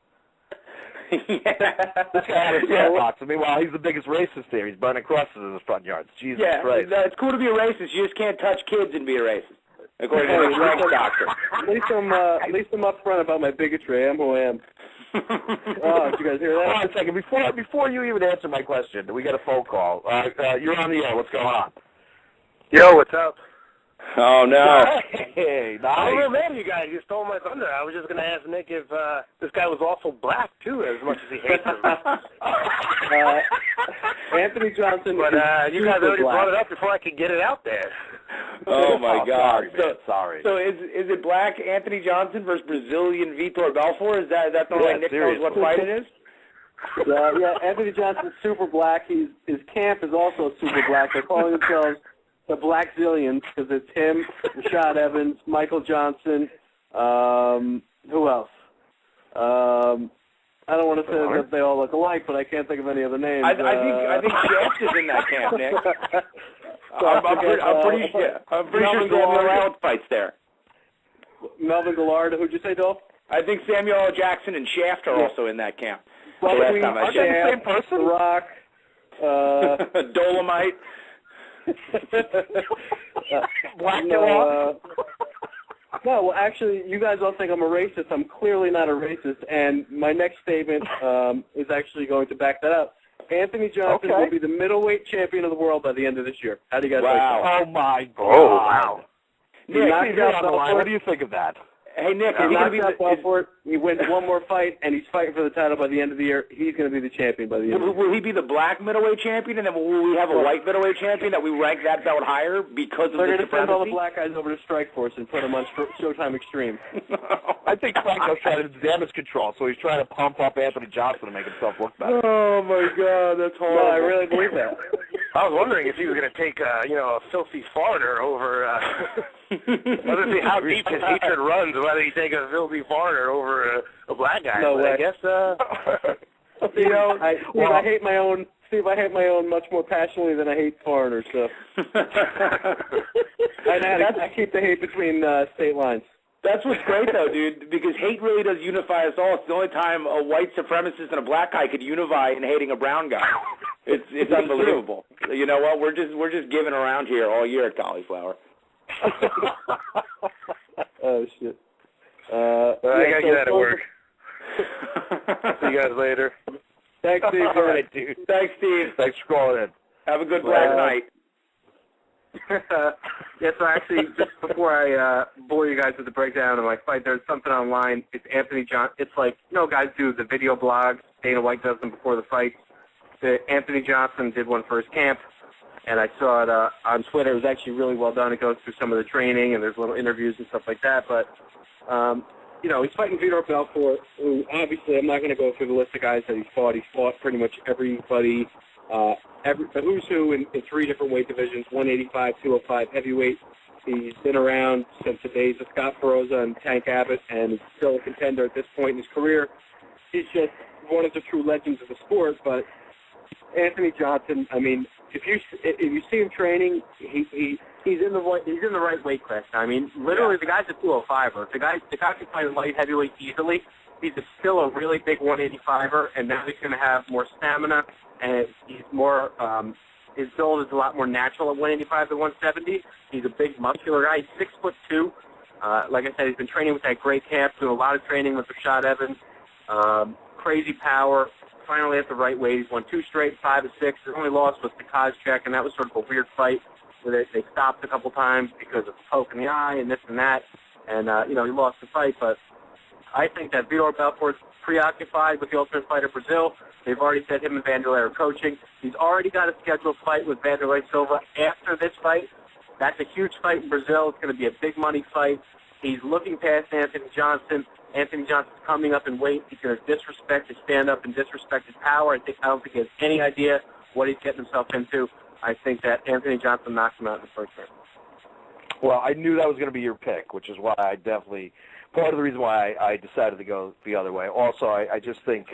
Yeah. This guy had a sandbox. I mean, he's the biggest racist here. He's burning crosses in his front yards. Jesus Christ. Yeah, it's cool to be a racist. You just can't touch kids and be a racist. According to the strength doctor. At least I'm upfront about my bigotry. I am who I am. Oh, did you guys hear that? Hold on a second. Before you even answer my question, we got a phone call. You're on the air. What's going on? Yo, what's up? Oh, no. Hey, nice. I'm real mad at you guys. You stole my thunder. I was just going to ask Nick if this guy was also black, too, as much as he hates him. Anthony Johnson. But you guys already brought it up before I could get it out there. Oh, my God. Sorry. So is it black Anthony Johnson versus Brazilian Vitor Belfort? Is that the way Nick knows what fight it is? Yeah, Anthony Johnson's super black. His camp is also super black. They're calling themselves the Black Zillions because it's him, Rashad Evans, Michael Johnson. Who else? I don't want to say that they all look alike, but I can't think of any other names. I think Shaft is in that camp, Nick. I'm pretty sure Samuel L. fights there. Melvin Gillard. Who'd you say, Dolph? I think Samuel L. Jackson and Shaft are also in that camp. Well, the last time I checked. The same person? Rock. Dolomite. Black no, well, actually, you guys all think I'm a racist. I'm clearly not a racist, and my next statement is actually going to back that up. Anthony Johnson will be the middleweight champion of the world by the end of this year. How do you guys like that? Oh, my God. Oh, wow. Nick, you're on the line. What do you think of that? Hey, Nick, he wins one more fight, and he's fighting for the title by the end of the year. He's going to be the champion by the end of the year. Will he be the black middleweight champion, and then will we have a white middleweight champion that we rank that belt higher because of They're the going to send all the black guys over to Strikeforce and put them on Showtime Extreme. I think Franco's trying to do damage control, so he's trying to pump up Anthony Johnson to make himself look better. Oh, my God, that's horrible. No, I really believe that. I was wondering if he was going to take, a filthy foreigner over. I want to see how deep his hatred runs. Whether he take a filthy foreigner over a black guy. No way. I guess. I hate my own. Steve, I hate my own much more passionately than I hate foreigners. So. I keep the hate between state lines. That's what's great, though, dude, because hate really does unify us all. It's the only time a white supremacist and a black guy could unify in hating a brown guy. It's unbelievable. You know what? We're just giving around here all year at Cauliflower. Oh, shit. I gotta get out of work. See you guys later. Thanks, Steve. All right, dude. Thanks, Steve. Thanks for calling in. Have a good black night. Yeah, so actually, just before I bore you guys with the breakdown of my fight, there's something online. It's Anthony Johnson. It's like, guys do the video blogs. Dana White does them before the fight. Anthony Johnson did one for his camp, and I saw it on Twitter. It was actually really well done. It goes through some of the training, and there's little interviews and stuff like that. But, he's fighting Vitor Belfort, who obviously I'm not going to go through the list of guys that he's fought. He's fought pretty much everybody. The who's who in 3 different weight divisions, 185, 205, heavyweight. He's been around since the days of Scott Feroza and Tank Abbott, and he's still a contender at this point in his career. He's just one of the true legends of the sport. But Anthony Johnson, I mean, if you see him training, he's in the right weight class. I mean, literally, the guy's a 205er. The guy can fight light heavyweight easily. He's still a really big 185er, and now he's going to have more stamina, and he's more, his build is a lot more natural at 185 than 170. He's a big, muscular guy. He's 6'2". Like I said, he's been training with that great camp, doing a lot of training with Rashad Evans. Crazy power. Finally at the right weight. He's won 2 straight, 5 and 6. His only loss was to Kozchek, and that was sort of a weird fight where they stopped a couple times because of a poke in the eye and this and that. And, he lost the fight, but I think that Vitor Belfort's preoccupied with the Ultimate Fighter Brazil. They've already said him and Vanderlei are coaching. He's already got a scheduled fight with Vanderlei Silva after this fight. That's a huge fight in Brazil. It's going to be a big money fight. He's looking past Anthony Johnson. Anthony Johnson's coming up in weight. He's going to disrespect his stand-up and disrespect his power. I don't think he has any idea what he's getting himself into. I think that Anthony Johnson knocks him out in the first round. Well, I knew that was going to be your pick, which is why I definitely – part of the reason why I decided to go the other way. Also, I just think,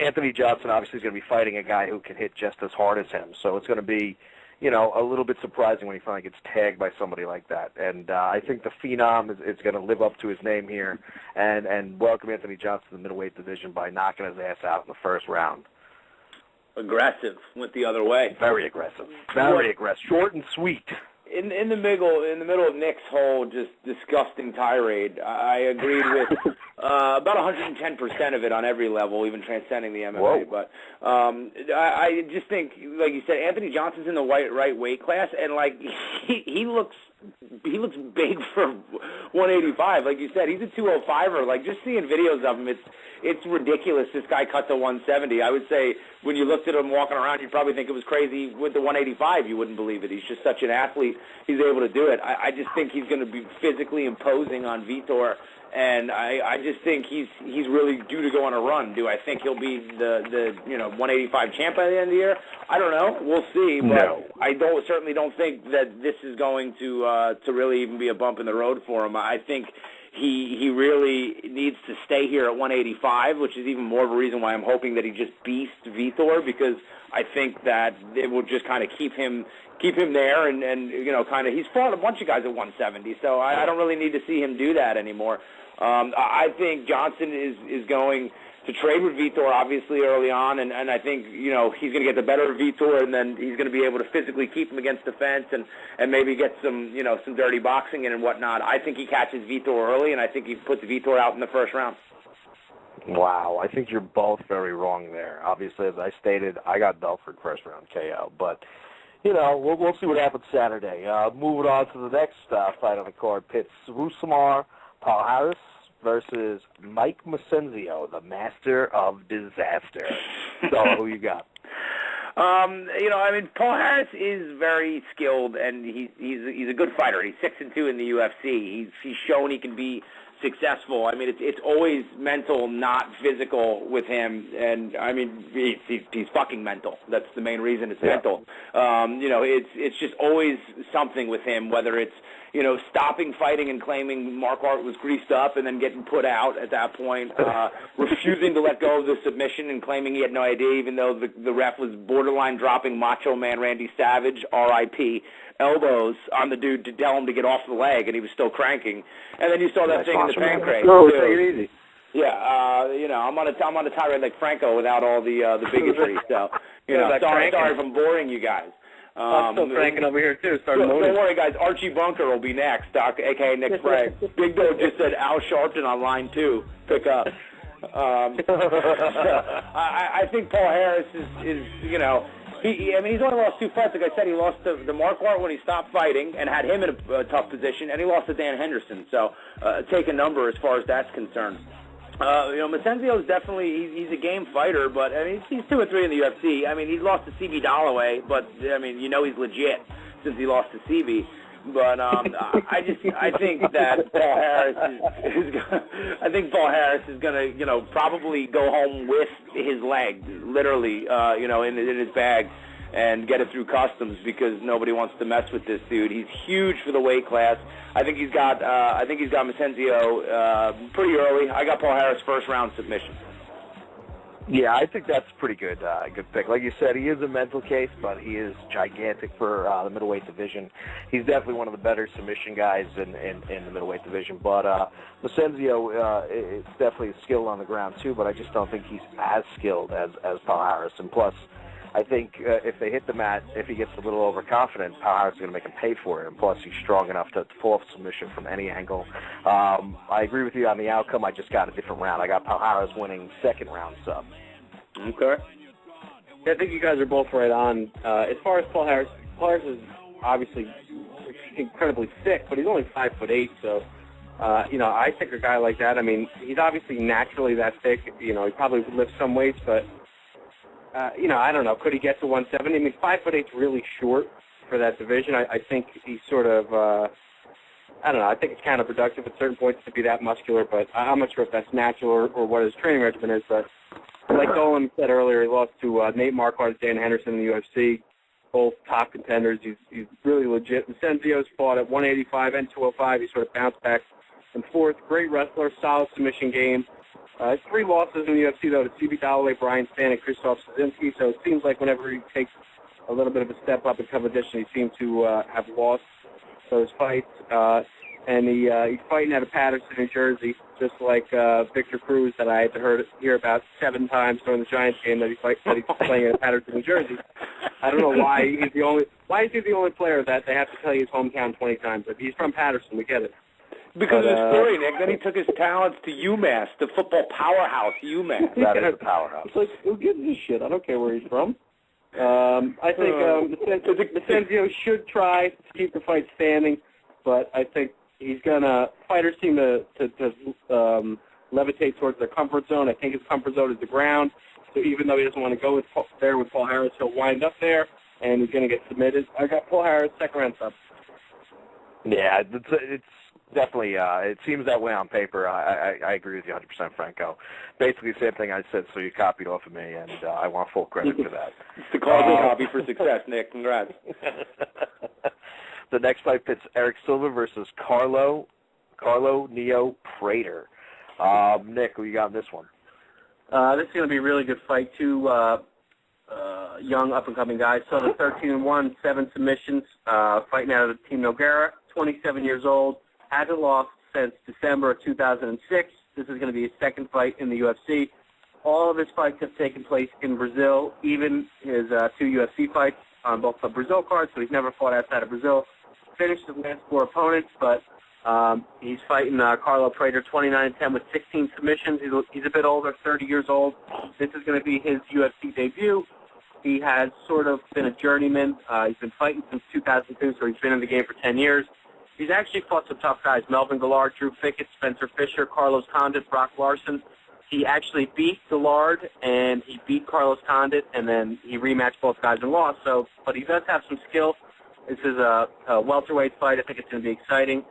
Anthony Johnson obviously is going to be fighting a guy who can hit just as hard as him. So it's going to be, a little bit surprising when he finally gets tagged by somebody like that. And I think the Phenom is going to live up to his name here and welcome Anthony Johnson to the middleweight division by knocking his ass out in the first round. Aggressive. Went the other way. Very aggressive. Very aggressive. Short and sweet. In the middle of Nick's whole just disgusting tirade, I agreed with About 110% of it on every level, even transcending the MMA. Whoa. But I just think, like you said, Anthony Johnson's in the right weight class, and like he looks big for 185. Like you said, he's a 205er. Like just seeing videos of him, it's ridiculous. This guy cut to 170. I would say when you looked at him walking around, you'd probably think it was crazy. With the 185, you wouldn't believe it. He's just such an athlete. He's able to do it. I just think he's going to be physically imposing on Vitor. And I just think he's really due to go on a run. Do I think he'll be the 185 champ by the end of the year? I don't know. We'll see. But No. I certainly don't think that this is going to really even be a bump in the road for him. I think he really needs to stay here at 185, which is even more of a reason why I'm hoping that he just beasts Vitor, because I think that it will just kind of keep him there and kind of, he's fought a bunch of guys at 170, so I don't really need to see him do that anymore. I think Johnson is going to trade with Vitor, obviously, early on, and I think, he's going to get the better of Vitor, and then he's going to be able to physically keep him against the fence and maybe get some dirty boxing in and whatnot. I think he catches Vitor early, and I think he puts Vitor out in the first round. Wow, I think you're both very wrong there. Obviously, as I stated, I got Belfort first round KO, but we'll see what happens Saturday. Moving on to the next fight on the card, pits Rousimar Palhares versus Mike Macenzio, the master of disaster. So, who you got? Palhares is very skilled, and he's a good fighter. He's 6-2 in the UFC. He's shown he can be successful. I mean, it's always mental, not physical with him. And I mean, he's fucking mental. That's the main reason it's mental. It's just always something with him, whether it's stopping fighting and claiming Mark Hart was greased up and then getting put out at that point, refusing to let go of the submission and claiming he had no idea, even though the ref was borderline dropping Macho Man Randy Savage, R.I.P., elbows on the dude to tell him to get off the leg, and he was still cranking. And then you saw that thing in the pancreas. No, take it easy. Yeah, I'm on a tirade like Franco without all the bigotry. So, sorry if I'm boring you guys. I'm still cranking over here, too. Don't worry, guys. Archie Bunker will be next, a.k.a. Nick Sprague. Big Dog just said Al Sharpton on line 2. Pick up. I think Palhares is he's only lost 2 fights. Like I said, he lost to Mark Hart when he stopped fighting and had him in a tough position, and he lost to Dan Henderson. So take a number as far as that's concerned. Macenzio is definitely, he's a game fighter, but I mean, he's 2-3 in the UFC. I mean, he's lost to CB Dalloway, but I mean, he's legit since he lost to CB. But I think that Paul Harris is gonna, probably go home with his leg, literally, in his bag, and get it through customs because nobody wants to mess with this dude. He's huge for the weight class. I think he's got Macenzio pretty early. I got Paul Harris first round submission. Yeah, I think that's pretty good. Good pick. Like you said, he is a mental case, but he is gigantic for the middleweight division. He's definitely one of the better submission guys in the middleweight division. But Macenzio is definitely skilled on the ground too, but I just don't think he's as skilled as Palhares. And plus, I think if they hit the mat, if he gets a little overconfident, Palhares is going to make him pay for it. And plus, he's strong enough to pull off submission from any angle. I agree with you on the outcome. I just got a different round. I got Palhares winning second round sub. Okay. Yeah, I think you guys are both right on. As far as Palhares is obviously incredibly thick, but he's only 5'8", so I think a guy like that. I mean, he's obviously naturally that thick. He probably would lift some weights, but I don't know. Could he get to 170? I mean, 5'8" is really short for that division. I think he's sort of, I don't know. I think it's counterproductive at certain points to be that muscular, but I'm not sure if that's natural or what his training regimen is. But like Dolan said earlier, he lost to Nate Marquardt and Dan Henderson in the UFC, both top contenders. He's really legit. Macenzio's fought at 185 and 205. He sort of bounced back and forth. Great wrestler, solid submission game. 3 losses in the UFC, though, to CB Dalloway, Brian Stan, and Krzysztof Szynski. So it seems like whenever he takes a little bit of a step up in competition, he seems to have lost those fights. And he's fighting out of Paterson, New Jersey, just like Victor Cruz that I had to hear about 7 times during the Giants game that he's playing at Paterson, New Jersey. I don't know why is he the only player that they have to tell you his hometown 20 times. If he's from Paterson, we get it. Because of the story, Nick. Then he took his talents to UMass, the football powerhouse, UMass. That is the powerhouse. It's like, who gives a shit? I don't care where he's from. I think Vicenzio should try to keep the fight standing, but I think he's gonna. Fighters seem to levitate towards their comfort zone. I think his comfort zone is the ground. So even though he doesn't want to go with Paul Harris, he'll wind up there, and he's going to get submitted. I got Paul Harris, second round sub. Yeah, it's definitely, it seems that way on paper. I agree with you 100%, Franco. Basically the same thing I said, so you copied off of me, and I want full credit for that. It's the carbon copy for success, Nick. Congrats. The next fight pits Eric Silva versus Carlo Neo Prater. Nick, who you got in this one? This is going to be a really good fight. Two young, up-and-coming guys. Silva 13-1, 7 submissions, fighting out of Team Nogueira, 27 years old, hasn't lost since December of 2006. This is going to be his second fight in the UFC. All of his fights have taken place in Brazil, even his 2 UFC fights on both the Brazil cards, so he's never fought outside of Brazil. Finished his last 4 opponents, but he's fighting Carlo Prater, 29-10 with 16 submissions. He's a bit older, 30 years old. This is going to be his UFC debut. He has sort of been a journeyman. He's been fighting since 2002, so he's been in the game for 10 years. He's actually fought some tough guys, Melvin Gillard, Drew Fickett, Spencer Fisher, Carlos Condit, Brock Larson. He actually beat Gillard, and he beat Carlos Condit, and then he rematched both guys and lost. But he does have some skill. This is a welterweight fight. I think it's going to be exciting.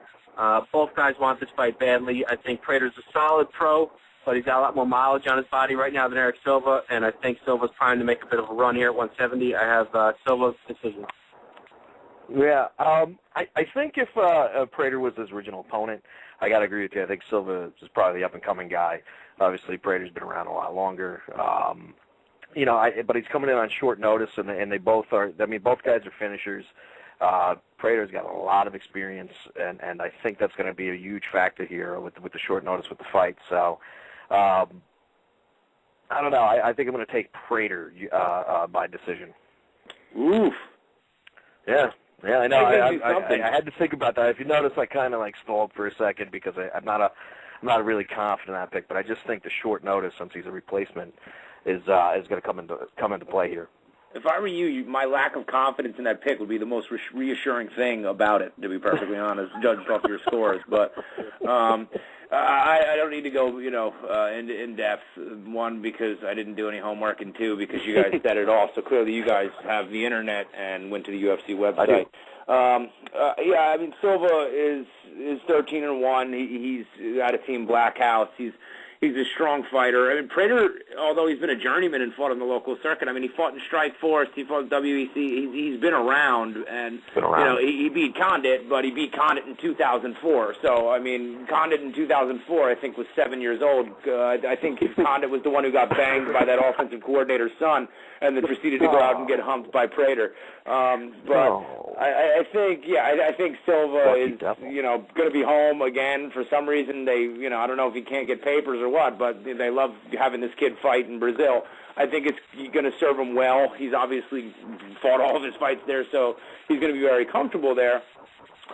Both guys want this fight badly. I think Prater's a solid pro, but he's got a lot more mileage on his body right now than Eric Silva, and I think Silva's trying to make a bit of a run here at 170. I have Silva's decision. Yeah, I think if Prater was his original opponent, I got to agree with you. I think Silva is probably the up-and-coming guy. Obviously, Prater's been around a lot longer. But he's coming in on short notice, and they both are. I mean, both guys are finishers. Prater's got a lot of experience, and I think that's going to be a huge factor here with the short notice with the fight. So, I don't know. I think I'm going to take Prater by decision. Oof. Yeah, I know. I had to think about that. If you notice, I kind of stalled for a second because I'm not really confident in that pick. But I just think the short notice, since he's a replacement, is going to come into play here. If I were you, my lack of confidence in that pick would be the most reassuring thing about it, to be perfectly honest, judged off your scores. But I don't need to go, in depth. 1, because I didn't do any homework, and 2, because you guys said it all. So clearly, you guys have the internet and went to the UFC website. I mean, Silva is 13-1. He's out of Team Black House. He's a strong fighter. I mean, Prater, although he's been a journeyman and fought on the local circuit, I mean, he fought in Strikeforce, he fought in WEC. He's been around, and he beat Condit, but he beat Condit in 2004. So, I mean, Condit in 2004, I think, was 7 years old. I think Condit was the one who got banged by that offensive coordinator's son, and then proceeded to go out and get humped by Prater. I think Silva is, going to be home again for some reason. I don't know if he can't get papers or what, but they love having this kid fight in Brazil. I think it's going to serve him well. He's obviously fought all of his fights there, so he's going to be very comfortable there.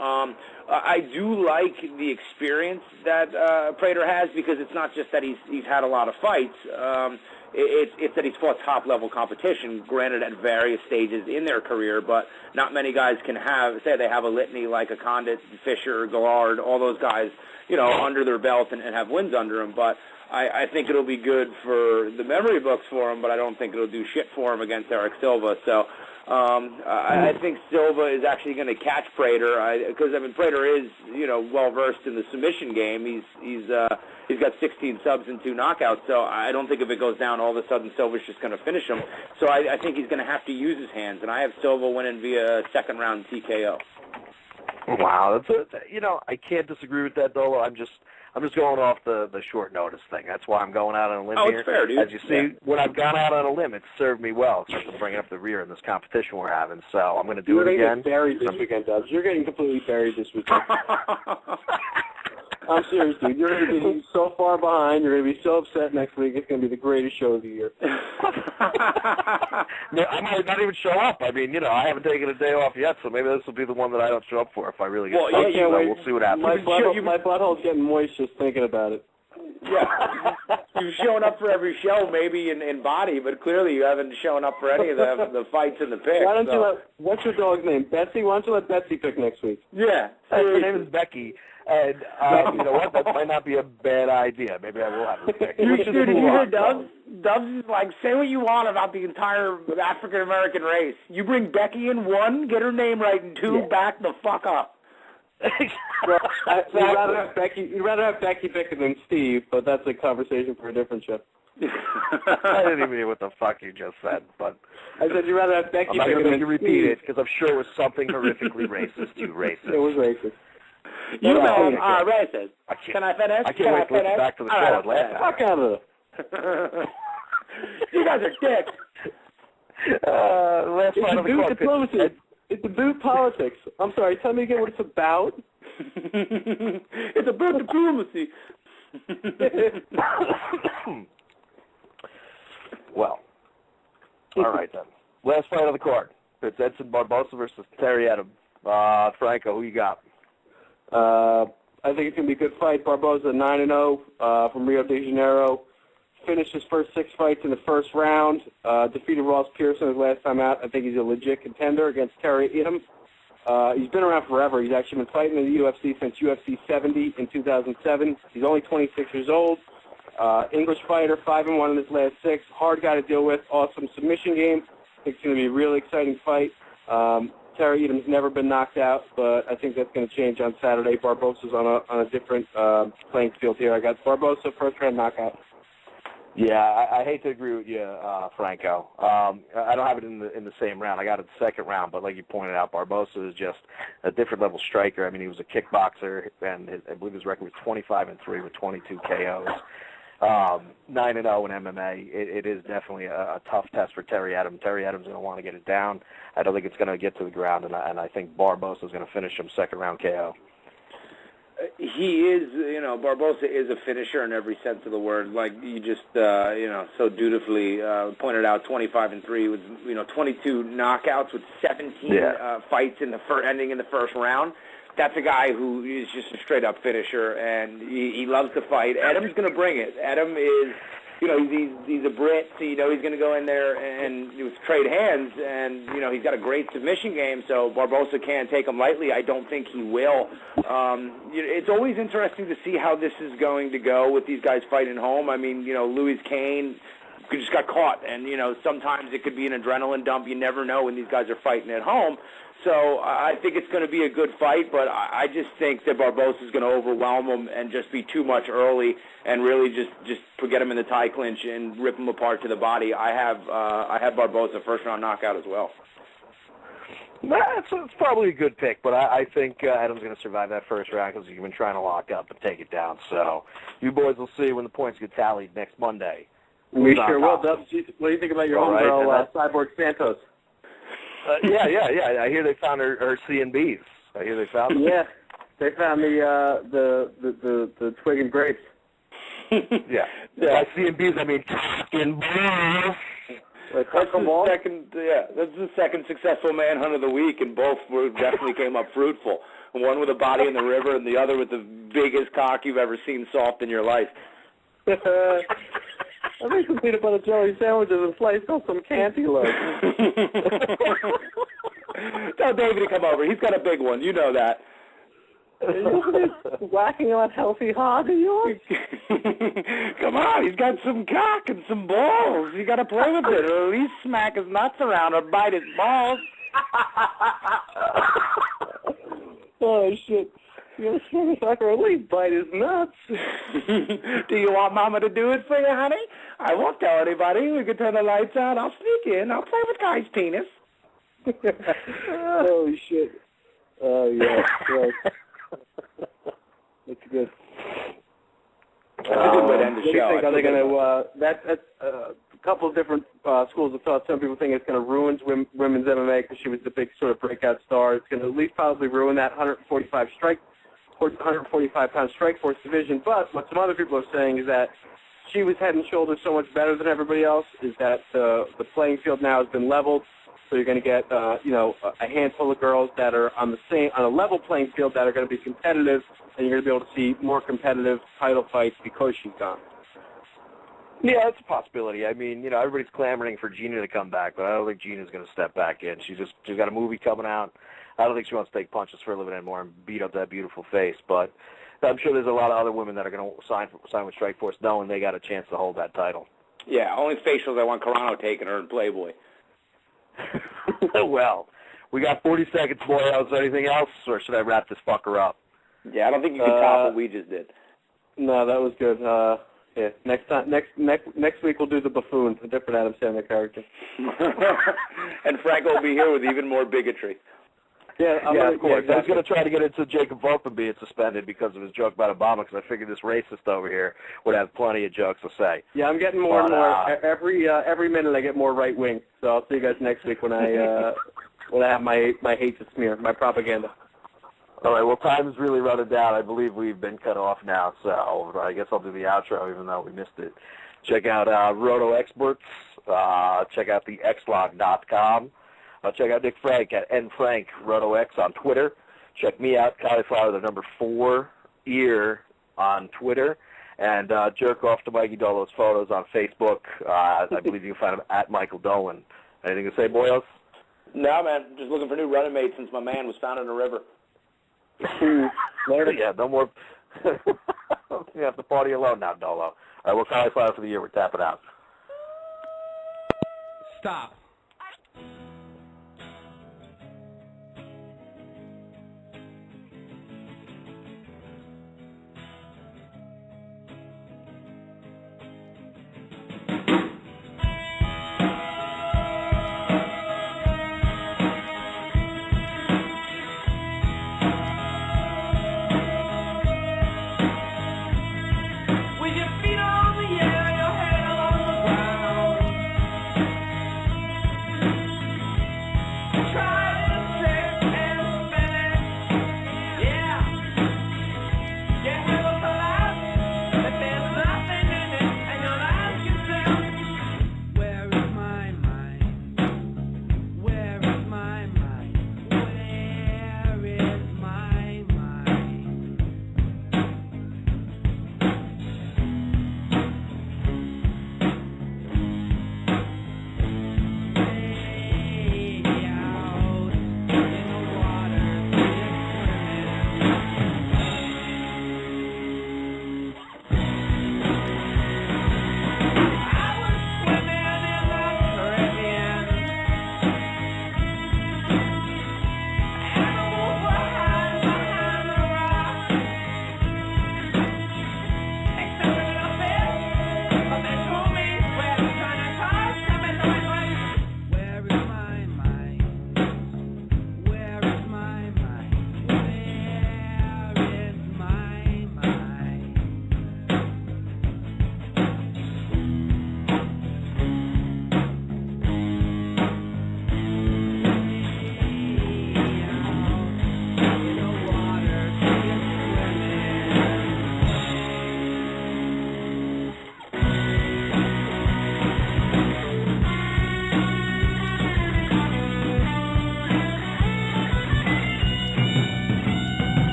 I do like the experience that Prater has, because it's not just that he's had a lot of fights. It's that he's fought top-level competition, granted at various stages in their career, but not many guys can say they have a litany like a Condit, Fisher, Gillard, all those guys, under their belt and have wins under them. But I think it'll be good for the memory books for him, but I don't think it'll do shit for him against Eric Silva. So I think Silva is actually going to catch Prater, because Prater is well versed in the submission game. He's got 16 subs and 2 knockouts, so I don't think if it goes down, all of a sudden Silva's just going to finish him. So I think he's going to have to use his hands, and I have Silva winning via second round TKO. Wow, I can't disagree with that, Dolo. I'm just going off the short notice thing. That's why I'm going out on a limb here. It's fair, dude. As you see, when I've gone out on a limb, it's served me well, especially bringing up the rear in this competition we're having. So I'm going to do it again. You're getting buried this weekend, Dubs. You're getting completely buried this weekend. I'm serious, dude. You're going to be so far behind. You're going to be so upset next week. It's going to be the greatest show of the year. No, I might not even show up. I mean, I haven't taken a day off yet, so maybe this will be the one that I don't show up for if I really get I can't wait. We'll see what happens. My butthole's getting moist just thinking about it. Yeah, you've shown up for every show, maybe in body, but clearly you haven't shown up for any of the fights in the pick. Why don't you what's your dog's name? Betsy? Why don't you let Betsy pick next week? Yeah. Her name is Becky, and you know what? That might not be a bad idea. Maybe I will have her pick. Dude, did you hear Dubs? Dubs is like, say what you want about the entire African-American race. You bring Becky in 1, get her name right, and 2, back the fuck up. Well, you'd rather have Becky picking than Steve, but that's a conversation for a different show. I didn't even hear what the fuck you just said, but I said you'd rather have Becky I'm not picking going to than make you Steve. repeat it because I'm sure it was something horrifically racist. You racist. It was racist. You know I'm racist. Can I finish? I can't wait to listen back to the show and laugh. Fuck out of it. You guys are dicks. Last It's one a on the boot clock. diplomacy. It's a boot politics. I'm sorry, tell me again what it's about. It's about diplomacy. Well, all right then. Last fight on the card. It's Edson Barbosa versus Terry Adams. Franco, who you got? I think it's going to be a good fight. Barbosa 9-0 from Rio de Janeiro. Finished his first 6 fights in the first round. Defeated Ross Pearson his last time out. I think he's a legit contender against Terry Adams. He's been around forever. He's actually been fighting in the UFC since UFC 70 in 2007. He's only 26 years old. English fighter, 5-1 in his last 6. Hard guy to deal with. Awesome submission game. I think it's going to be a really exciting fight. Terry Adams never been knocked out, but I think that's going to change on Saturday. Barbosa's on a different playing field here. I got Barbosa first round knockout. Yeah, I hate to agree with you, Franco. I don't have it in the same round. I got it the second round, but like you pointed out, Barbosa is just a different level striker. I mean, he was a kickboxer, and I believe his record was 25-3 with 22 KOs. 9-0 in MMA. It is definitely a tough test for Terry Adams. Terry Adams is going to want to get it down. I don't think it's going to get to the ground, and I think Barbosa is going to finish him second round KO. He is, Barbosa is a finisher in every sense of the word. Like you just, so dutifully pointed out, 25-3 with, 22 knockouts with 17 fights in the ending in the first round. That's a guy who is just a straight-up finisher, and he loves to fight. Adam's going to bring it. Adam is, he's a Brit, so he's going to go in there and trade hands, and, he's got a great submission game, so Barbosa can't take him lightly. I don't think he will. It's always interesting to see how this is going to go with these guys fighting home. I mean, Louis Kane just got caught, and, sometimes it could be an adrenaline dump. You never know when these guys are fighting at home. So I think it's going to be a good fight, but I just think that Barbosa is going to overwhelm him and just be too much early and really just get him in the tie clinch and rip him apart to the body. I have Barbosa first round knockout as well. It's probably a good pick, but I think Adam's going to survive that first round because he's been trying to lock up and take it down. So you boys will see when the points get tallied next Monday. We sure will. Dubs, what do you think about your homegirl, Cyborg Santos? Yeah. I hear they found her C&Bs. I hear they found them. Yeah, they found the twig and grapes. Yeah. By C&Bs, I mean fucking balls. That's the second successful manhunt of the week, and both definitely came up fruitful. One with a body in the river, and the other with the biggest cock you've ever seen soft in your life. I made some peanut butter jelly sandwiches and sliced up some cantaloupe. Tell David to come over. He's got a big one. You know that. Whacking on healthy hog of yours? Come on, he's got some cock and some balls. You got to play with it, or at least smack his nuts around or bite his balls. Oh, shit. You're a sucker, at least bite his nuts. Do you want Mama to do it for you, honey? I won't tell anybody. We can turn the lights out. I'll sneak in. I'll play with Guy's penis. Holy shit. Oh, yeah. Right. That's good. That's a good way to end the show. Are they going to, that's a couple of different schools of thought. Some people think it's going to ruin women's MMA because she was the big sort of breakout star. It's going to at least probably ruin that 145 strike 145-pound Strikeforce division. But what some other people are saying is that she was head and shoulders so much better than everybody else, is that the playing field now has been leveled. So you're going to get, a handful of girls that are on a level playing field that are going to be competitive, and you're going to be able to see more competitive title fights because she's gone. Yeah, that's a possibility. I mean, everybody's clamoring for Gina to come back, but I don't think Gina's going to step back in. She's got a movie coming out. I don't think she wants to take punches for a living anymore and beat up that beautiful face, but I'm sure there's a lot of other women that are going to sign with Strikeforce knowing they got a chance to hold that title. Yeah, only facials I want Carano taking are in Playboy. Well, we got 40 seconds, boys. Anything else, or should I wrap this fucker up? Yeah, I don't think you can top what we just did. No, that was good. Yeah, next week we'll do the buffoon, a different Adam Sandler character. And Frank will be here with even more bigotry. Yeah, of course. Yeah, exactly. I was going to try to get into Jacob Volkman being suspended because of his joke about Obama, because I figured this racist over here would have plenty of jokes to say. Yeah, I'm getting more and more. Every minute I get more right wing. So I'll see you guys next week when I have my hate to smear, my propaganda. All right, well, time is really running down. I believe we've been cut off now, so I guess I'll do the outro even though we missed it. Check out Roto Experts. Check out the xlog.com. Check out Nick Frank at nfrankrotox on Twitter. Check me out, Cauliflower, the number 4 ear on Twitter. And jerk off to Mikey Dolo's photos on Facebook. I believe you can find him at Michael Dolan. Anything to say, boyos? No, man. Just looking for new running mates since my man was found in a river. Yeah, no more. You have to party alone now, Dolo. All right, we're Cauliflower for the year. We're tapping out. Stop.